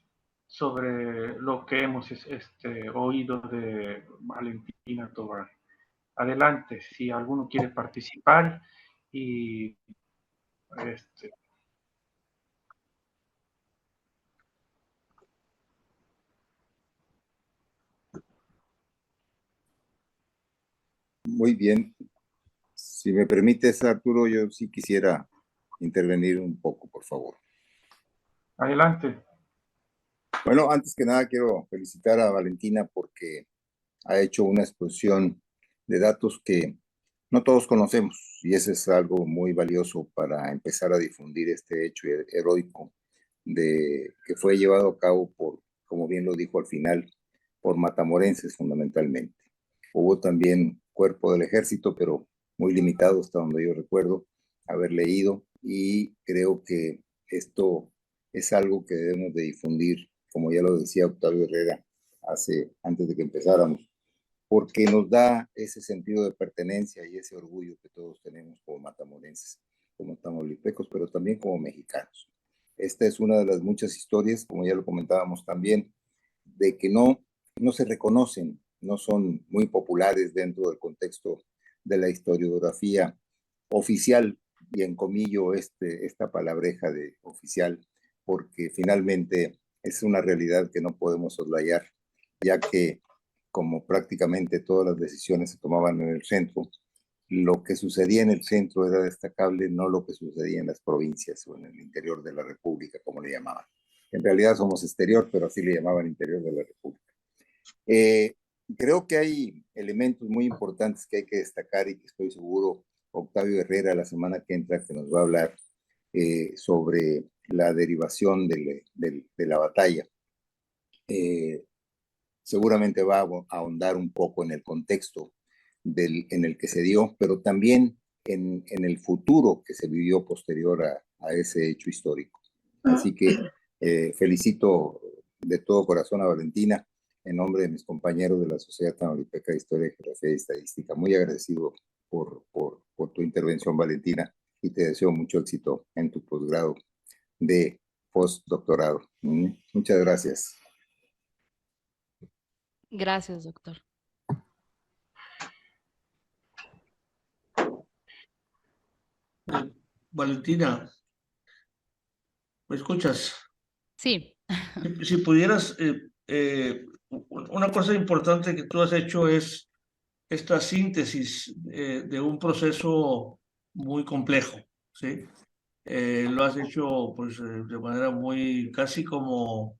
sobre lo que hemos oído de Valentina Tovar. Adelante, si alguno quiere participar y Muy bien. Si me permites, Arturo, yo sí quisiera intervenir un poco, por favor. Adelante. Bueno, antes que nada quiero felicitar a Valentina porque ha hecho una exposición de datos que no todos conocemos, y eso es algo muy valioso para empezar a difundir este hecho heroico que fue llevado a cabo por, como bien lo dijo al final, por matamorenses fundamentalmente. Hubo también cuerpo del ejército, pero muy limitado hasta donde yo recuerdo haber leído, y creo que esto es algo que debemos de difundir, como ya lo decía Octavio Herrera antes de que empezáramos, porque nos da ese sentido de pertenencia y ese orgullo que todos tenemos como matamorenses, como tamaulipecos, pero también como mexicanos. Esta es una de las muchas historias, como ya lo comentábamos también, de que no se reconocen, no son muy populares dentro del contexto de la historiografía oficial, y en comillo esta palabreja de oficial, porque finalmente es una realidad que no podemos soslayar, ya que como prácticamente todas las decisiones se tomaban en el centro, lo que sucedía en el centro era destacable, no lo que sucedía en las provincias o en el interior de la República, como le llamaban. En realidad somos exterior, pero así le llamaban interior de la República. Creo que hay elementos muy importantes que hay que destacar, y que estoy seguro Octavio Herrera la semana que entra, que nos va a hablar sobre la derivación de la batalla. Seguramente va a ahondar un poco en el contexto en el que se dio, pero también en el futuro que se vivió posterior a ese hecho histórico. Así que felicito de todo corazón a Valentina en nombre de mis compañeros de la Sociedad Tamaulipeca de Historia, Geografía y Estadística. Muy agradecido por tu intervención, Valentina, y te deseo mucho éxito en tu posgrado de postdoctorado. Muchas gracias. Gracias, doctor. Valentina, ¿me escuchas? Sí. Si pudieras, una cosa importante que tú has hecho es esta síntesis de un proceso muy complejo, ¿sí? Lo has hecho pues, de manera muy, casi como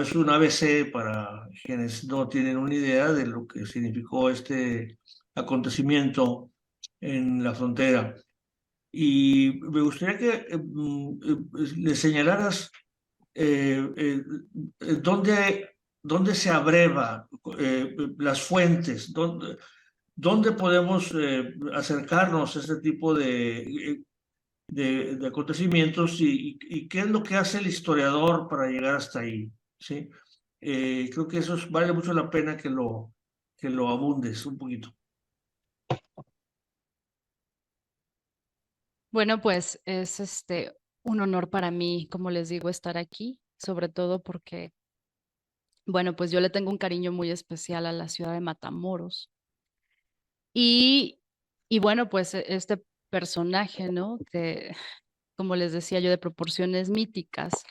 es un ABC para quienes no tienen una idea de lo que significó este acontecimiento en la frontera. Y me gustaría que le señalaras dónde se abreva las fuentes, dónde podemos acercarnos a este tipo de acontecimientos y qué es lo que hace el historiador para llegar hasta ahí, ¿sí? Creo que eso vale mucho la pena que lo abundes un poquito. Bueno, pues es un honor para mí, como les digo, estar aquí, sobre todo porque, bueno, pues yo le tengo un cariño muy especial a la ciudad de Matamoros. Y, y bueno, pues este personaje, ¿no? Que, como les decía yo, de proporciones míticas,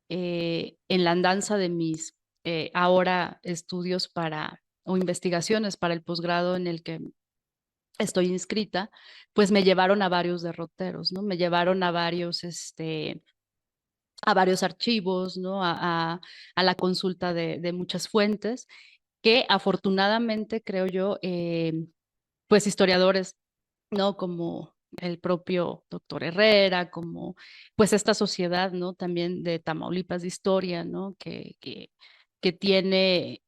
en la andanza de mis ahora estudios o investigaciones para el posgrado en el que estoy inscrita, pues me llevaron a varios derroteros, ¿no? Me llevaron a varios archivos, ¿no? A la consulta de muchas fuentes que afortunadamente, creo yo, pues historiadores, ¿no? Como el propio doctor Herrera, como pues esta sociedad, ¿no? También de Tamaulipas de Historia, ¿no? Que tiene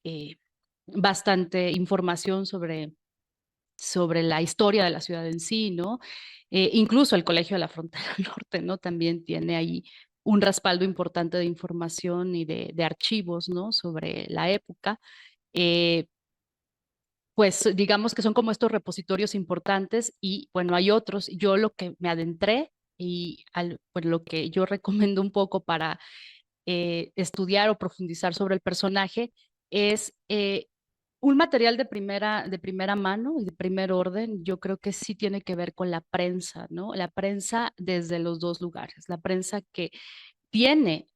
bastante información sobre la historia de la ciudad en sí, ¿no? Incluso el Colegio de la Frontera Norte, ¿no? También tiene ahí un respaldo importante de información y de archivos, ¿no? Sobre la época. Eh, pues digamos que son como estos repositorios importantes y bueno, hay otros. Yo lo que me adentré y pues, lo que yo recomiendo un poco para estudiar o profundizar sobre el personaje es un material de primera mano y de primer orden. Yo creo que sí tiene que ver con la prensa, ¿no? La prensa desde los dos lugares. La prensa que tiene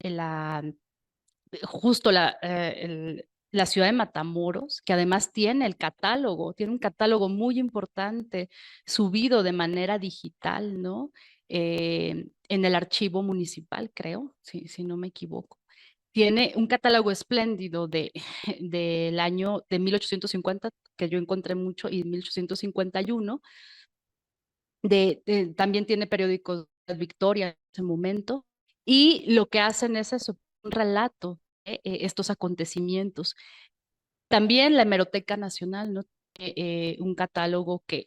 justo la ciudad de Matamoros, que además tiene tiene un catálogo muy importante subido de manera digital, ¿no? En el archivo municipal, creo, si no me equivoco. Tiene un catálogo espléndido del año de 1850, que yo encontré mucho, y 1851. También tiene periódicos de Victoria en ese momento. Y lo que hacen es eso, un relato de estos acontecimientos. También la Hemeroteca Nacional, ¿no? Un catálogo que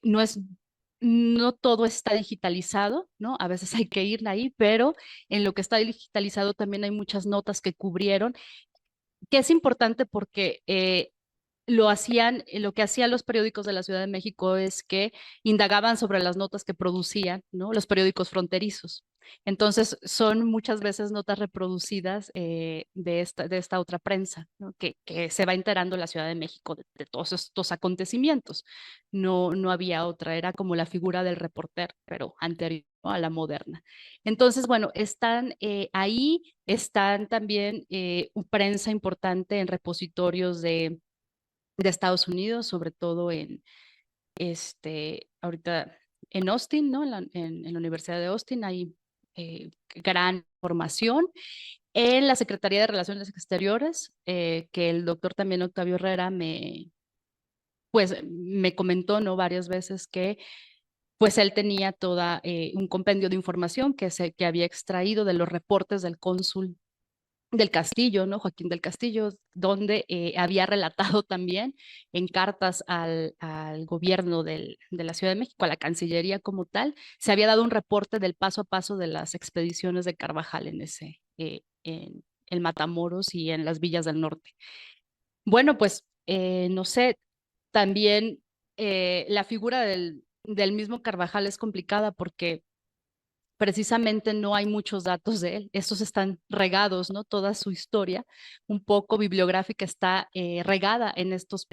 no todo está digitalizado, ¿no? A veces hay que ir ahí, pero en lo que está digitalizado también hay muchas notas que cubrieron, que es importante porque lo que hacían los periódicos de la Ciudad de México es que indagaban sobre las notas que producían, ¿no? Los periódicos fronterizos. Entonces, son muchas veces notas reproducidas de esta otra prensa, ¿no? Que se va enterando la Ciudad de México de todos estos acontecimientos. No había otra, era como la figura del reportero, pero anterior, ¿no? A la moderna. Entonces, bueno, están ahí, están también prensa importante en repositorios de Estados Unidos, sobre todo ahorita en Austin, ¿no? En la Universidad de Austin hay gran formación. En la Secretaría de Relaciones Exteriores, que el doctor también Octavio Herrera pues, me comentó, ¿no? Varias veces que pues él tenía toda un compendio de información que había extraído de los reportes del cónsul del Castillo, ¿no? Joaquín del Castillo, donde había relatado también en cartas al gobierno de la Ciudad de México, a la Cancillería como tal, se había dado un reporte del paso a paso de las expediciones de Carvajal en Matamoros y en las villas del norte. Bueno, pues no sé, también la figura del mismo Carvajal es complicada porque precisamente no hay muchos datos de él. Estos están regados, ¿no? Toda su historia, un poco bibliográfica, está regada en estos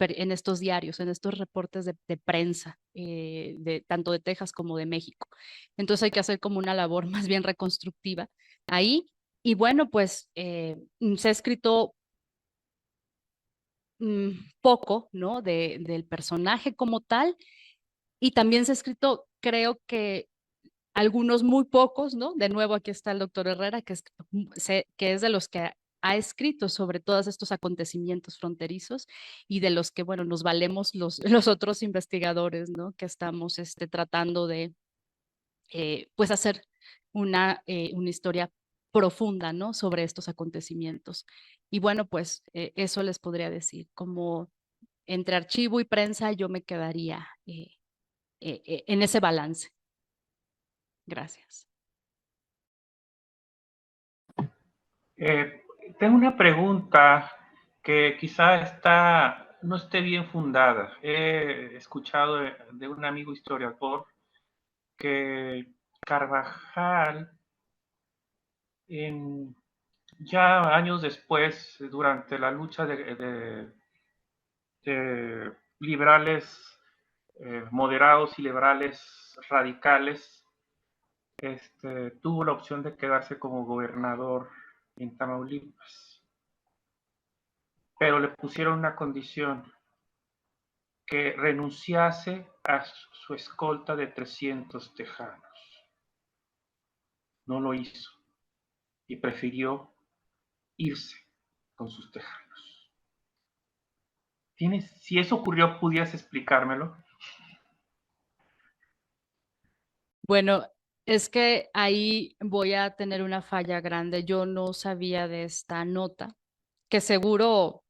diarios, en estos reportes de prensa, tanto de Texas como de México. Entonces hay que hacer como una labor más bien reconstructiva ahí. Y bueno, pues se ha escrito poco, ¿no? Del personaje como tal, y también se ha escrito, creo que algunos muy pocos, ¿no? De nuevo aquí está el doctor Herrera, que es de los que ha escrito sobre todos estos acontecimientos fronterizos y de los que, bueno, nos valemos los otros investigadores, ¿no? Que estamos tratando de, pues, hacer una historia profunda, ¿no? Sobre estos acontecimientos. Y bueno, pues eso les podría decir. Como entre archivo y prensa, yo me quedaría en ese balance. Gracias. Tengo una pregunta que quizá no esté bien fundada. He escuchado de un amigo historiador que Carvajal, ya años después, durante la lucha de liberales moderados y liberales radicales, tuvo la opción de quedarse como gobernador en Tamaulipas, pero le pusieron una condición: que renunciase a su escolta de 300 tejanos. No lo hizo y prefirió irse con sus tejanos. Si eso ocurrió, ¿pudieras explicármelo? Bueno, es que ahí voy a tener una falla grande. Yo no sabía de esta nota, que seguro,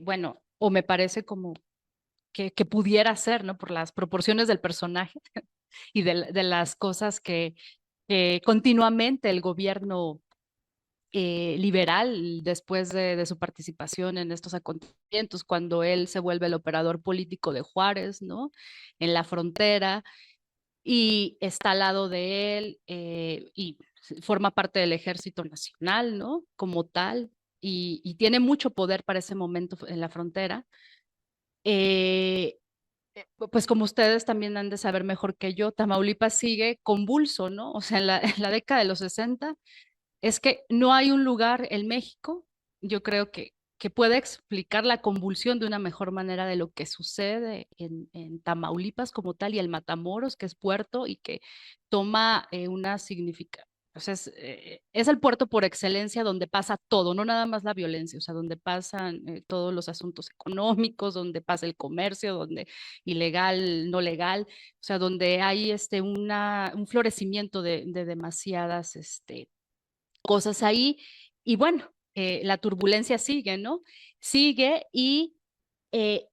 bueno, o me parece como que pudiera ser, ¿no? Por las proporciones del personaje y de las cosas que continuamente el gobierno liberal, después de su participación en estos acontecimientos, cuando él se vuelve el operador político de Juárez, ¿no? En la frontera y está al lado de él y forma parte del Ejército Nacional, ¿no? Como tal, y tiene mucho poder para ese momento en la frontera. Pues como ustedes también han de saber mejor que yo, Tamaulipas sigue convulso, ¿no? O sea, en la década de los 60 es que no hay un lugar en México, yo creo que pueda explicar la convulsión de una mejor manera de lo que sucede en Tamaulipas como tal y el Matamoros, que es puerto y que toma una significación. O sea, es el puerto por excelencia donde pasa todo, no nada más la violencia, o sea, donde pasan todos los asuntos económicos, donde pasa el comercio, donde ilegal, no legal, o sea, donde hay un florecimiento de demasiadas cosas ahí. Y bueno, la turbulencia sigue, ¿no? Sigue y eh,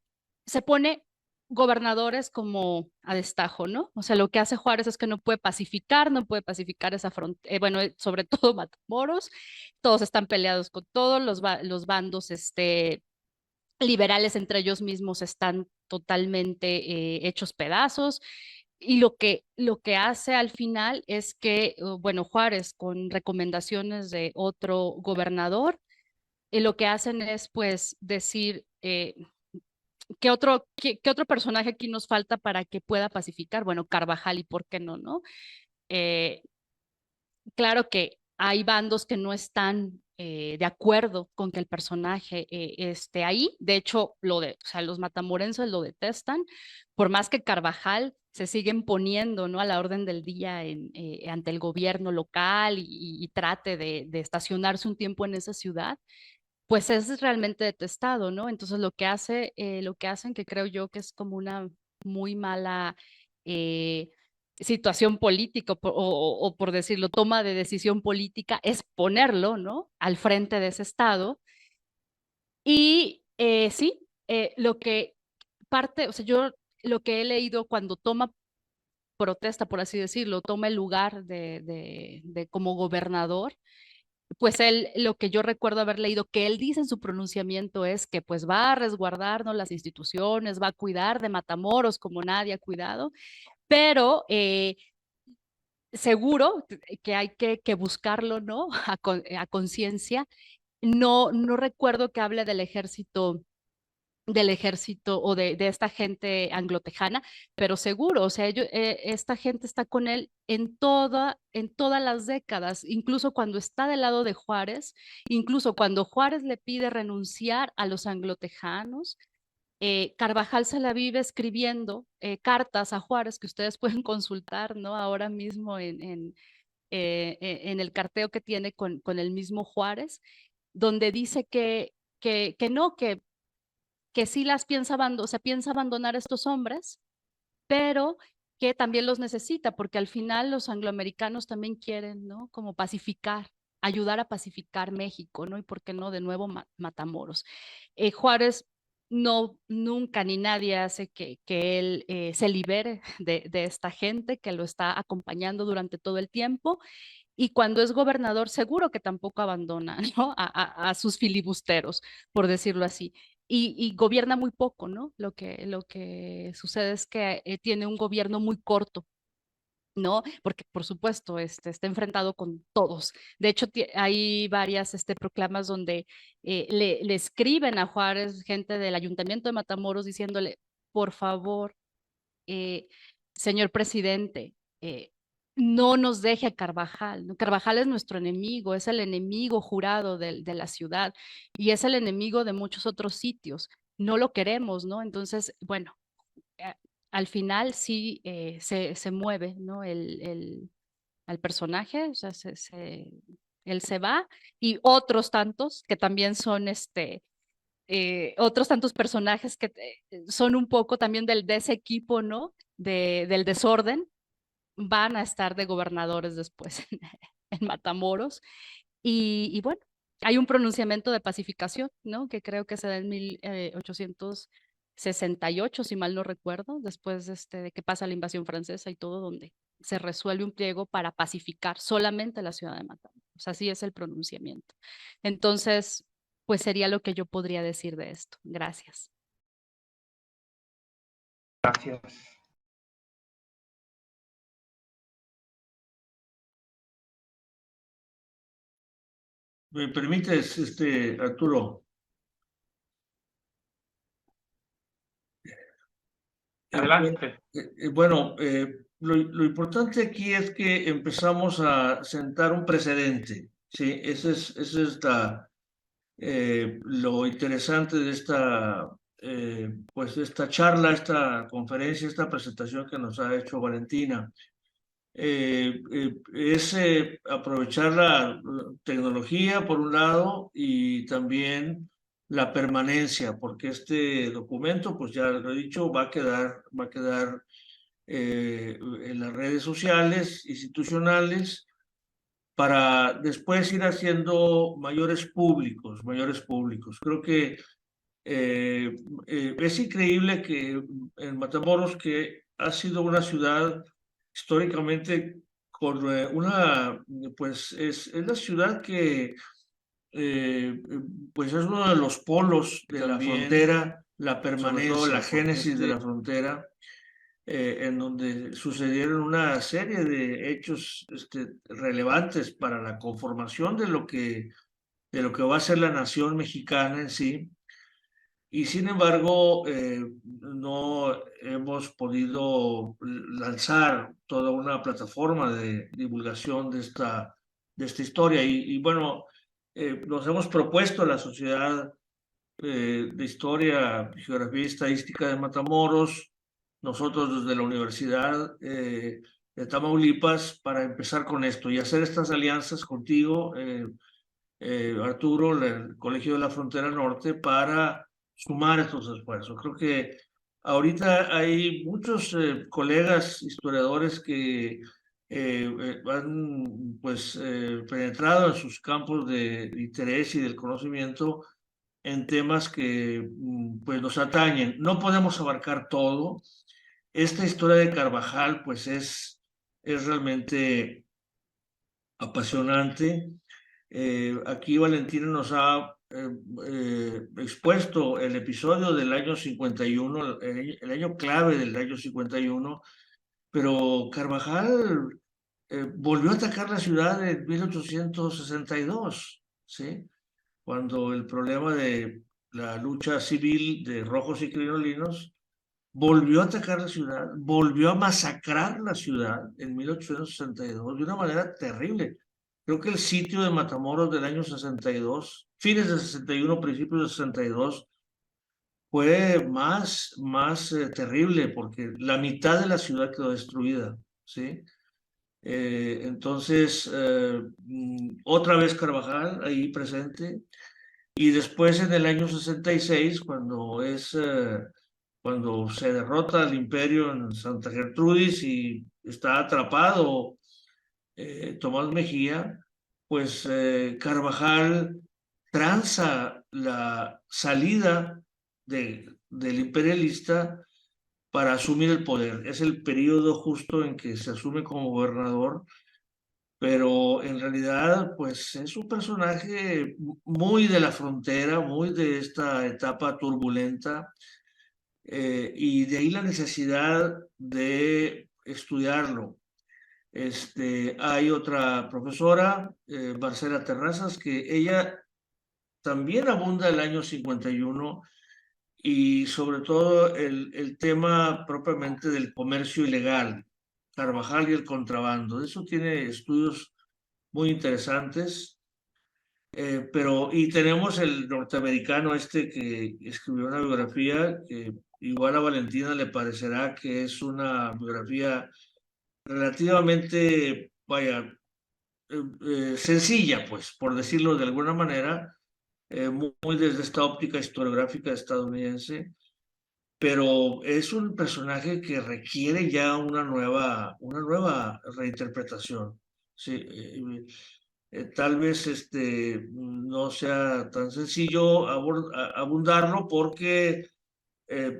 se pone gobernadores como a destajo, ¿no? O sea, lo que hace Juárez es que no puede pacificar esa frontera, bueno, sobre todo Matamoros, todos están peleados con todos, los bandos liberales entre ellos mismos están totalmente hechos pedazos. Y lo que hace al final es que, bueno, Juárez, con recomendaciones de otro gobernador, lo que hacen es pues decir, ¿qué otro personaje aquí nos falta para que pueda pacificar? Bueno, Carvajal, ¿y por qué no, no? Eh, claro que hay bandos que no están de acuerdo con que el personaje esté ahí. De hecho, o sea, los matamorenses lo detestan, por más que Carvajal se siguen poniendo, ¿no? A la orden del día ante el gobierno local y trate de estacionarse un tiempo en esa ciudad, pues es realmente detestado, ¿no? Entonces lo que hacen, que creo yo que es como una muy mala eh, situación política o por decirlo, toma de decisión política, es ponerlo, ¿no? Al frente de ese estado. Y sí, lo que o sea, yo lo que he leído cuando toma protesta, por así decirlo, toma el lugar de como gobernador, pues él, lo que yo recuerdo haber leído que él dice en su pronunciamiento es que pues va a resguardarnos las instituciones, va a cuidar de Matamoros como nadie ha cuidado, pero seguro que hay que buscarlo, ¿no? A conciencia. No recuerdo que hable del ejército del ejército o de esta gente anglotejana, pero seguro, o sea, esta gente está con él en todas las décadas, incluso cuando está del lado de Juárez, incluso cuando Juárez le pide renunciar a los anglotejanos. Carvajal se la vive escribiendo cartas a Juárez que ustedes pueden consultar, ¿no? Ahora mismo en el carteo que tiene con el mismo Juárez, donde dice que no, que sí las piensa abandonar, o sea, piensa abandonar a estos hombres, pero que también los necesita, porque al final los angloamericanos también quieren, ¿no? Como pacificar, ayudar a pacificar México, ¿no? Y por qué no, de nuevo Matamoros. Juárez no, nunca ni nadie hace que él se libere de esta gente que lo está acompañando durante todo el tiempo. Y cuando es gobernador, seguro que tampoco abandona, ¿no? A sus filibusteros, por decirlo así. Y gobierna muy poco, ¿no? Lo que sucede es que tiene un gobierno muy corto, ¿no? Porque, por supuesto, está enfrentado con todos. De hecho, hay varias proclamas donde le escriben a Juárez, gente del ayuntamiento de Matamoros, diciéndole, por favor, eh, señor presidente, no nos deje a Carvajal, ¿no? Carvajal es nuestro enemigo, es el enemigo jurado de la ciudad y es el enemigo de muchos otros sitios. No lo queremos, ¿no? Entonces, bueno, eh, al final sí se mueve, ¿no? Al personaje, o sea, él se va y otros tantos que también son otros tantos personajes que son un poco también de ese equipo, ¿no? Del desorden, van a estar de gobernadores después en Matamoros. Y bueno, hay un pronunciamiento de pacificación, ¿no? Que creo que se da en 1868, si mal no recuerdo, después de que pasa la invasión francesa y todo, donde se resuelve un pliego para pacificar solamente la ciudad de Matamoros. Así es el pronunciamiento. Entonces, pues sería lo que yo podría decir de esto. Gracias. Gracias. ¿Me permites, Arturo? Adelante. Bueno, lo importante aquí es que empezamos a sentar un precedente, ¿sí? Ese es lo interesante de pues, esta charla, esta conferencia, esta presentación que nos ha hecho Valentina. Es aprovechar la tecnología por un lado y también la permanencia, porque este documento, pues ya lo he dicho, va a quedar en las redes sociales, institucionales, para después ir haciendo mayores públicos. Creo que es increíble que en Matamoros, que ha sido una ciudad históricamente con pues es la ciudad que pues es uno de los polos de la frontera, la permanencia, la génesis de la frontera, en donde sucedieron una serie de hechos relevantes para la conformación de lo que va a ser la nación mexicana en sí. Y sin embargo, no hemos podido lanzar toda una plataforma de divulgación de esta historia. Y bueno, nos hemos propuesto a la Sociedad de Historia, Geografía y Estadística de Matamoros, nosotros desde la Universidad de Tamaulipas, para empezar con esto y hacer estas alianzas contigo, Arturo, el Colegio de la Frontera Norte, para sumar estos esfuerzos. Creo que ahorita hay muchos colegas historiadores que han pues penetrado en sus campos de interés y del conocimiento en temas que pues nos atañen. No podemos abarcar todo. Esta historia de Carvajal pues es realmente apasionante. Aquí Valentina nos ha expuesto el episodio del año 51, el año clave del año 51, pero Carvajal volvió a atacar la ciudad en 1862, ¿sí? Cuando el problema de la lucha civil de rojos y crinolinos, volvió a atacar la ciudad, volvió a masacrar la ciudad en 1862 de una manera terrible. Creo que el sitio de Matamoros del año 62, fines de 61, principios de 62, fue más terrible porque la mitad de la ciudad quedó destruida, ¿sí? Entonces, otra vez Carvajal ahí presente. Y después en el año 66, cuando se derrota al imperio en Santa Gertrudis y está atrapado Tomás Mejía, pues Carvajal tranza la salida del imperialista para asumir el poder. Es el periodo justo en que se asume como gobernador, pero en realidad pues es un personaje muy de la frontera, muy de esta etapa turbulenta, y de ahí la necesidad de estudiarlo. Hay otra profesora, Marcela Terrazas, que ella también abunda el año 51 y sobre todo el tema propiamente del comercio ilegal, Carvajal y el contrabando. Eso tiene estudios muy interesantes, y tenemos el norteamericano que escribió una biografía que igual a Valentina le parecerá que es una biografía relativamente, vaya, sencilla, pues, por decirlo de alguna manera, muy desde esta óptica historiográfica estadounidense, pero es un personaje que requiere ya una nueva reinterpretación. Sí, tal vez no sea tan sencillo abundarlo porque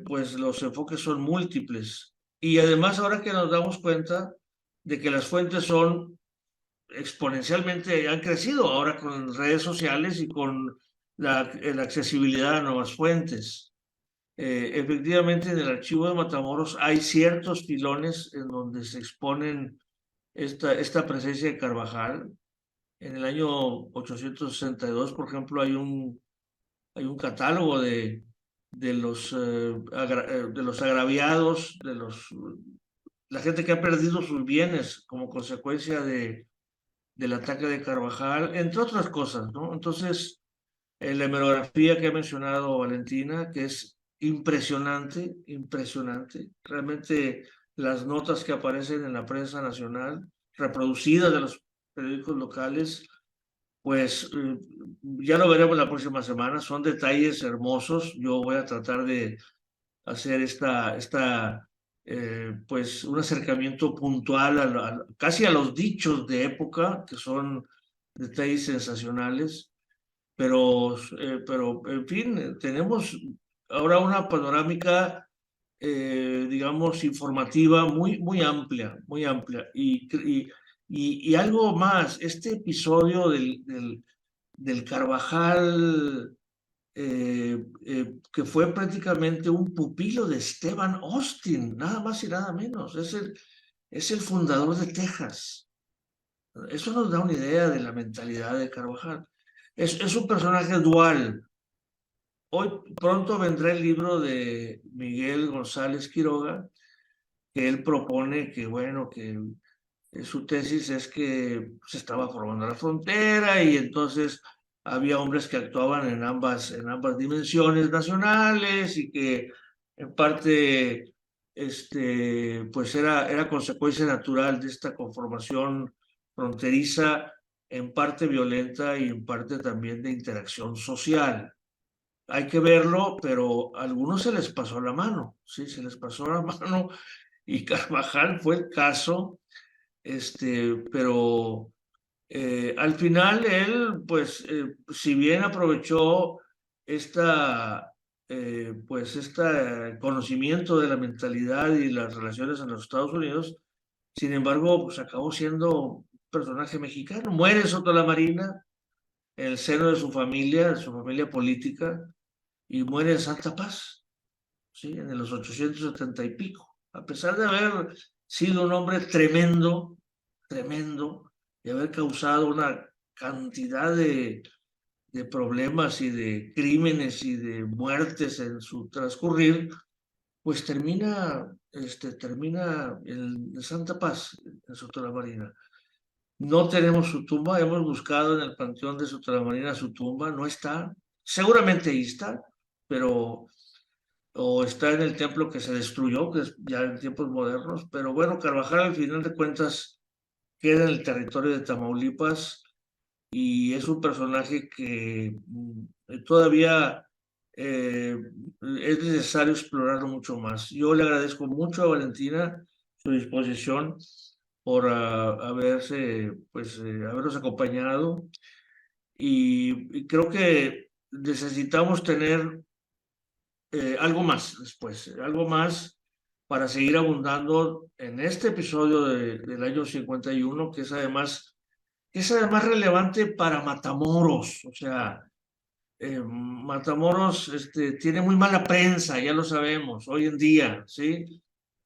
pues los enfoques son múltiples. Y además ahora que nos damos cuenta de que las fuentes son exponencialmente, han crecido ahora con redes sociales y con la accesibilidad a nuevas fuentes. Efectivamente, en el archivo de Matamoros hay ciertos filones en donde se exponen esta presencia de Carvajal. En el año 862, por ejemplo, hay un catálogo de los agraviados, la gente que ha perdido sus bienes como consecuencia del ataque de Carvajal, entre otras cosas, ¿no? Entonces, la hemerografía que ha mencionado Valentina, que es impresionante, impresionante. Realmente las notas que aparecen en la prensa nacional, reproducidas de los periódicos locales, pues ya lo veremos la próxima semana. Son detalles hermosos. Yo voy a tratar de hacer pues un acercamiento puntual casi a los dichos de época, que son detalles sensacionales. Pero en fin, tenemos ahora una panorámica, digamos, informativa muy amplia, muy amplia. Y algo más, este episodio del Carvajal, que fue prácticamente un pupilo de Stephen Austin, nada más y nada menos. Es el fundador de Texas. Eso nos da una idea de la mentalidad de Carvajal. Es un personaje dual. Hoy pronto vendrá el libro de Miguel González Quiroga, que él propone que, bueno, que su tesis es que se estaba formando la frontera y entonces había hombres que actuaban en ambas dimensiones nacionales y que en parte pues era consecuencia natural de esta conformación fronteriza, en parte violenta y en parte también de interacción social. Hay que verlo, pero a algunos se les pasó la mano, sí, se les pasó la mano, y Carvajal fue el caso, pero al final él, pues, si bien aprovechó pues, este conocimiento de la mentalidad y las relaciones en los Estados Unidos, sin embargo, pues acabó siendo un personaje mexicano. Muere Soto la Marina en el seno de su familia política, y muere en Santa Paz, ¿sí? En los 870 y pico. A pesar de haber sido un hombre tremendo, tremendo, y haber causado una cantidad de problemas y de crímenes y de muertes en su transcurrir, pues termina en Santa Paz, en Soto la Marina. No tenemos su tumba, hemos buscado en el panteón de Soto la Marina su tumba, no está. Seguramente ahí está, pero o está en el templo que se destruyó, que es ya en tiempos modernos, pero bueno, Carvajal al final de cuentas queda en el territorio de Tamaulipas y es un personaje que todavía es necesario explorarlo mucho más. Yo le agradezco mucho a Valentina su disposición por habernos acompañado y creo que necesitamos tener algo más después, algo más para seguir abundando en este episodio del año 51, que es además relevante para Matamoros. O sea, Matamoros tiene muy mala prensa, ya lo sabemos, hoy en día, ¿sí?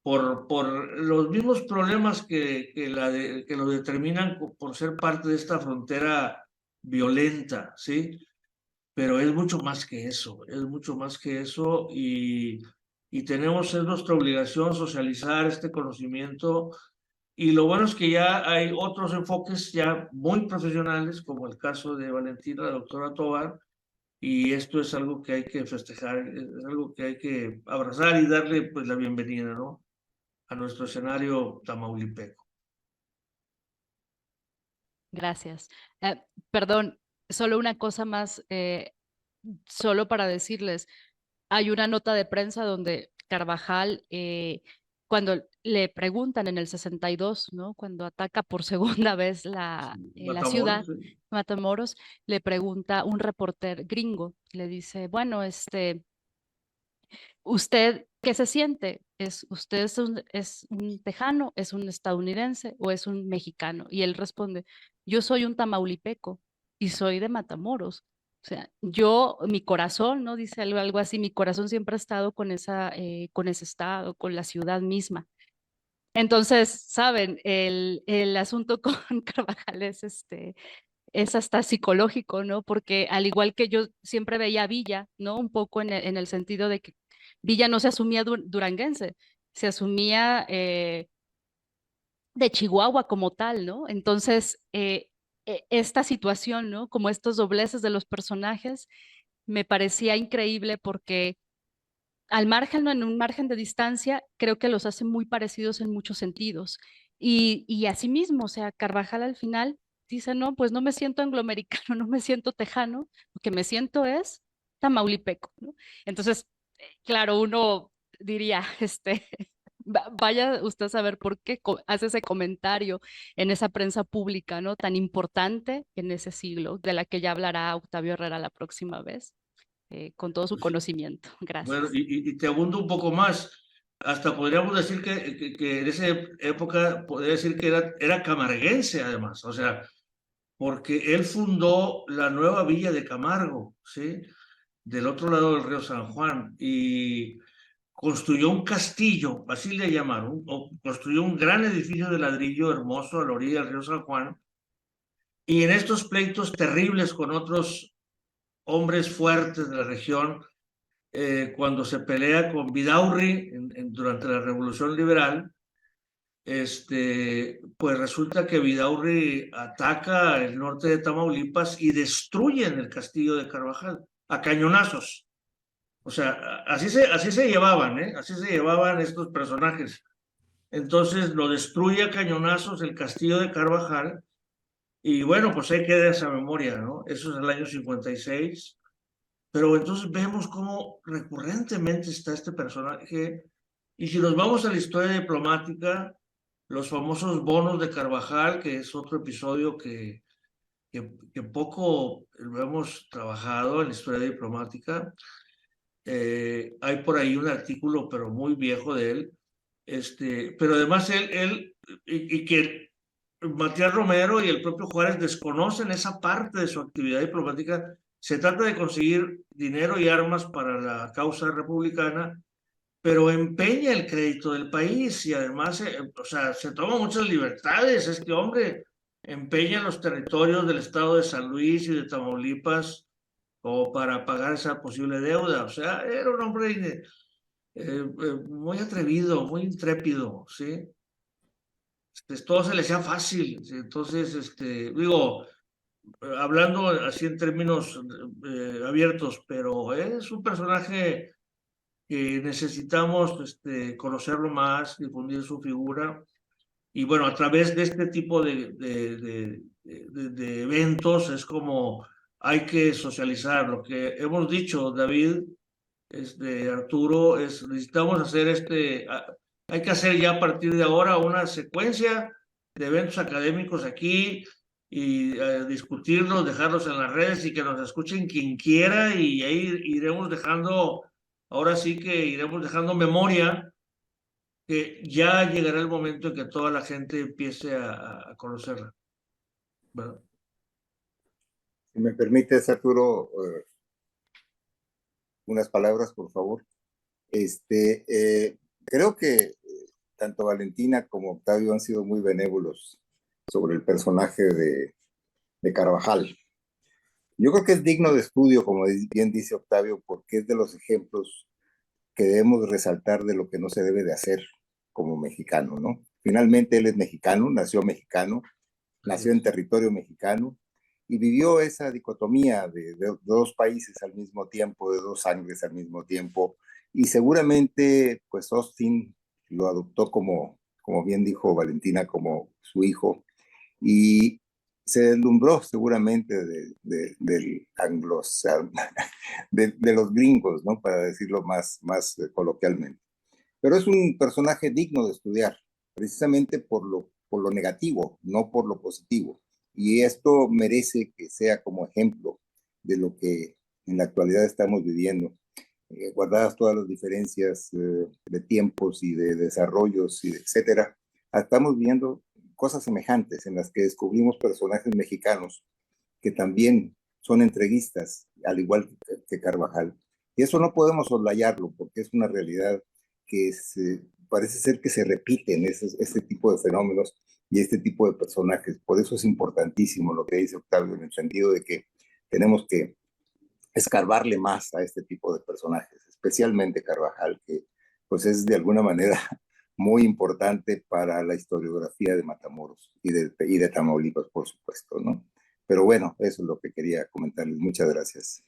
Por los mismos problemas que lo determinan por ser parte de esta frontera violenta, ¿sí? Pero es mucho más que eso, es mucho más que eso y tenemos, es nuestra obligación socializar este conocimiento y lo bueno es que ya hay otros enfoques ya muy profesionales, como el caso de Valentina, la doctora Tovar, y esto es algo que hay que festejar, es algo que hay que abrazar y darle pues la bienvenida, ¿no? A nuestro escenario tamaulipeco. Gracias. Perdón, solo una cosa más, solo para decirles, hay una nota de prensa donde Carvajal, cuando le preguntan en el 62, ¿no? Cuando ataca por segunda vez la ciudad, Sí. Matamoros, le pregunta un reporter gringo, le dice, bueno, ¿usted qué se siente? ¿Usted es un tejano, es un estadounidense o es un mexicano? Y él responde, yo soy un tamaulipeco y soy de Matamoros. O sea, mi corazón, ¿no? Dice algo así, mi corazón siempre ha estado con con ese estado, con la ciudad misma. Entonces, saben, el asunto con Carvajal es hasta psicológico, ¿no? Porque al igual que yo siempre veía a Villa, ¿no? Un poco en el sentido de que Villa no se asumía duranguense, se asumía de Chihuahua como tal, ¿no? Entonces, esta situación, ¿no? Como estos dobleces de los personajes, me parecía increíble porque al margen, ¿no? En un margen de distancia, creo que los hace muy parecidos en muchos sentidos. Y asimismo, o sea, Carvajal al final dice, no, pues no me siento angloamericano, no me siento tejano, lo que me siento es tamaulipeco, ¿no? Entonces, claro, uno diría, vaya usted a saber por qué hace ese comentario en esa prensa pública, ¿no? Tan importante en ese siglo, de la que ya hablará Octavio Herrera la próxima vez, con todo su conocimiento. Gracias. Bueno, y te abundo un poco más. Hasta podríamos decir que en esa época, podría decir que era camarguense además, o sea, porque él fundó la nueva villa de Camargo, ¿sí? Del otro lado del río San Juan, y construyó un castillo, así le llamaron, o construyó un gran edificio de ladrillo hermoso a la orilla del río San Juan, y en estos pleitos terribles con otros hombres fuertes de la región, cuando se pelea con Vidaurri durante la Revolución Liberal, pues resulta que Vidaurri ataca el norte de Tamaulipas y destruyen el castillo de Carvajal a cañonazos. O sea, así se llevaban, ¿eh? Así se llevaban estos personajes. Entonces lo destruye a cañonazos el castillo de Carvajal y bueno, pues ahí queda esa memoria, ¿no? Eso es el año 56. Pero entonces vemos cómo recurrentemente está este personaje. Y si nos vamos a la historia diplomática, los famosos bonos de Carvajal, que es otro episodio que poco lo hemos trabajado en la historia diplomática. Hay por ahí un artículo, pero muy viejo de él. Pero además y que Matías Romero y el propio Juárez desconocen esa parte de su actividad diplomática. Se trata de conseguir dinero y armas para la causa republicana, pero empeña el crédito del país y además, o sea, se toma muchas libertades. Este hombre empeña los territorios del estado de San Luis y de Tamaulipas o para pagar esa posible deuda. O sea, era un hombre muy atrevido, muy intrépido, ¿sí? Todo se le hacía fácil. ¿Sí? Entonces, digo, hablando así en términos abiertos, pero es un personaje que necesitamos conocerlo más, difundir su figura. Y bueno, a través de este tipo de eventos es como hay que socializar. Lo que hemos dicho, David, Arturo, necesitamos hacer hay que hacer ya a partir de ahora una secuencia de eventos académicos aquí y discutirlos, dejarlos en las redes y que nos escuchen quien quiera, y ahí iremos dejando, ahora sí que iremos dejando memoria, que ya llegará el momento en que toda la gente empiece a conocerla. ¿Verdad? Si me permites, Arturo, unas palabras, por favor. Creo que tanto Valentina como Octavio han sido muy benévolos sobre el personaje de Carvajal. Yo creo que es digno de estudio, como bien dice Octavio, porque es de los ejemplos que debemos resaltar de lo que no se debe de hacer como mexicano, ¿no? Finalmente él es mexicano, nació en territorio mexicano y vivió esa dicotomía de dos países al mismo tiempo, de dos sangres al mismo tiempo, y seguramente pues Austin lo adoptó como bien dijo Valentina, como su hijo, y se deslumbró seguramente del anglo, de los gringos, ¿no? Para decirlo más coloquialmente. Pero es un personaje digno de estudiar, precisamente por lo negativo, no por lo positivo. Y esto merece que sea como ejemplo de lo que en la actualidad estamos viviendo. Guardadas todas las diferencias de tiempos y de desarrollos, y etcétera, estamos viendo cosas semejantes en las que descubrimos personajes mexicanos que también son entreguistas, al igual que Carvajal. Y eso no podemos soslayarlo porque es una realidad que parece ser que se repiten este tipo de fenómenos y este tipo de personajes. Por eso es importantísimo lo que dice Octavio, en el sentido de que tenemos que escarbarle más a este tipo de personajes, especialmente Carvajal, que pues es de alguna manera muy importante para la historiografía de Matamoros y de Tamaulipas, por supuesto, ¿no? Pero bueno, eso es lo que quería comentarles. Muchas gracias.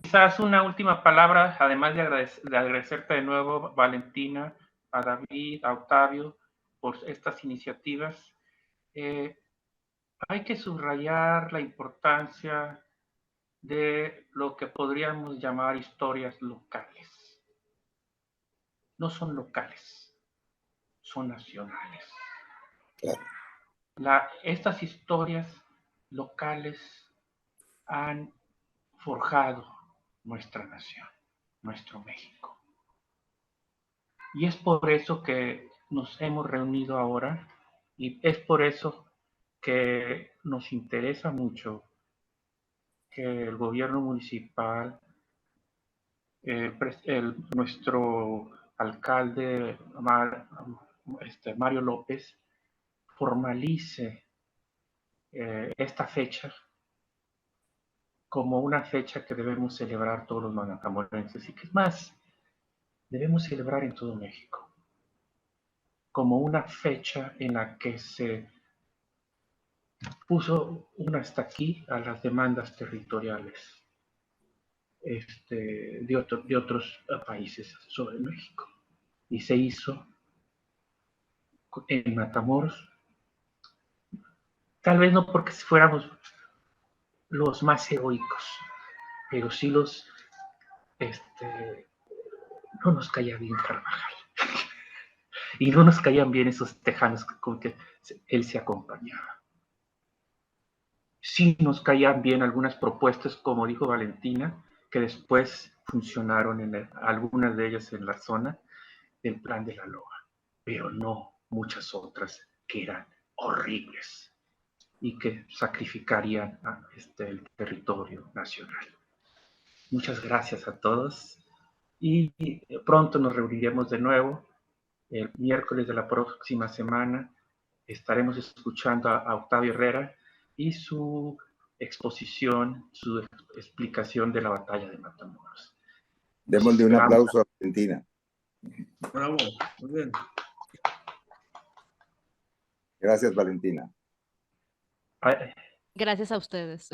Quizás una última palabra, además de agradecerte de nuevo, Valentina, a David, a Octavio, por estas iniciativas. Hay que subrayar la importancia de lo que podríamos llamar historias locales. No son locales, son nacionales. Claro. Estas historias locales han forjado nuestra nación, nuestro México. Y es por eso que nos hemos reunido ahora, y es por eso que nos interesa mucho que el gobierno municipal, nuestro alcalde Mario López, formalice esta fecha como una fecha que debemos celebrar todos los matamorenses, y que es más, debemos celebrar en todo México, como una fecha en la que se puso un hasta aquí a las demandas territoriales de otros países sobre México. Y se hizo en Matamoros, tal vez no porque fuéramos los más heroicos, pero sí no nos caía bien Carvajal. Y no nos caían bien esos tejanos con que él se acompañaba. Sí nos caían bien algunas propuestas, como dijo Valentina, que después funcionaron algunas de ellas en la zona del Plan de la Loa, pero no muchas otras que eran horribles y que sacrificarían el territorio nacional. Muchas gracias a todos y pronto nos reuniremos de nuevo el miércoles de la próxima semana estaremos escuchando a Octavio Herrera y su exposición, su explicación de la batalla de Matamoros. Démosle un aplauso a Valentina. Bravo, muy bien. Gracias, Valentina. Gracias a ustedes.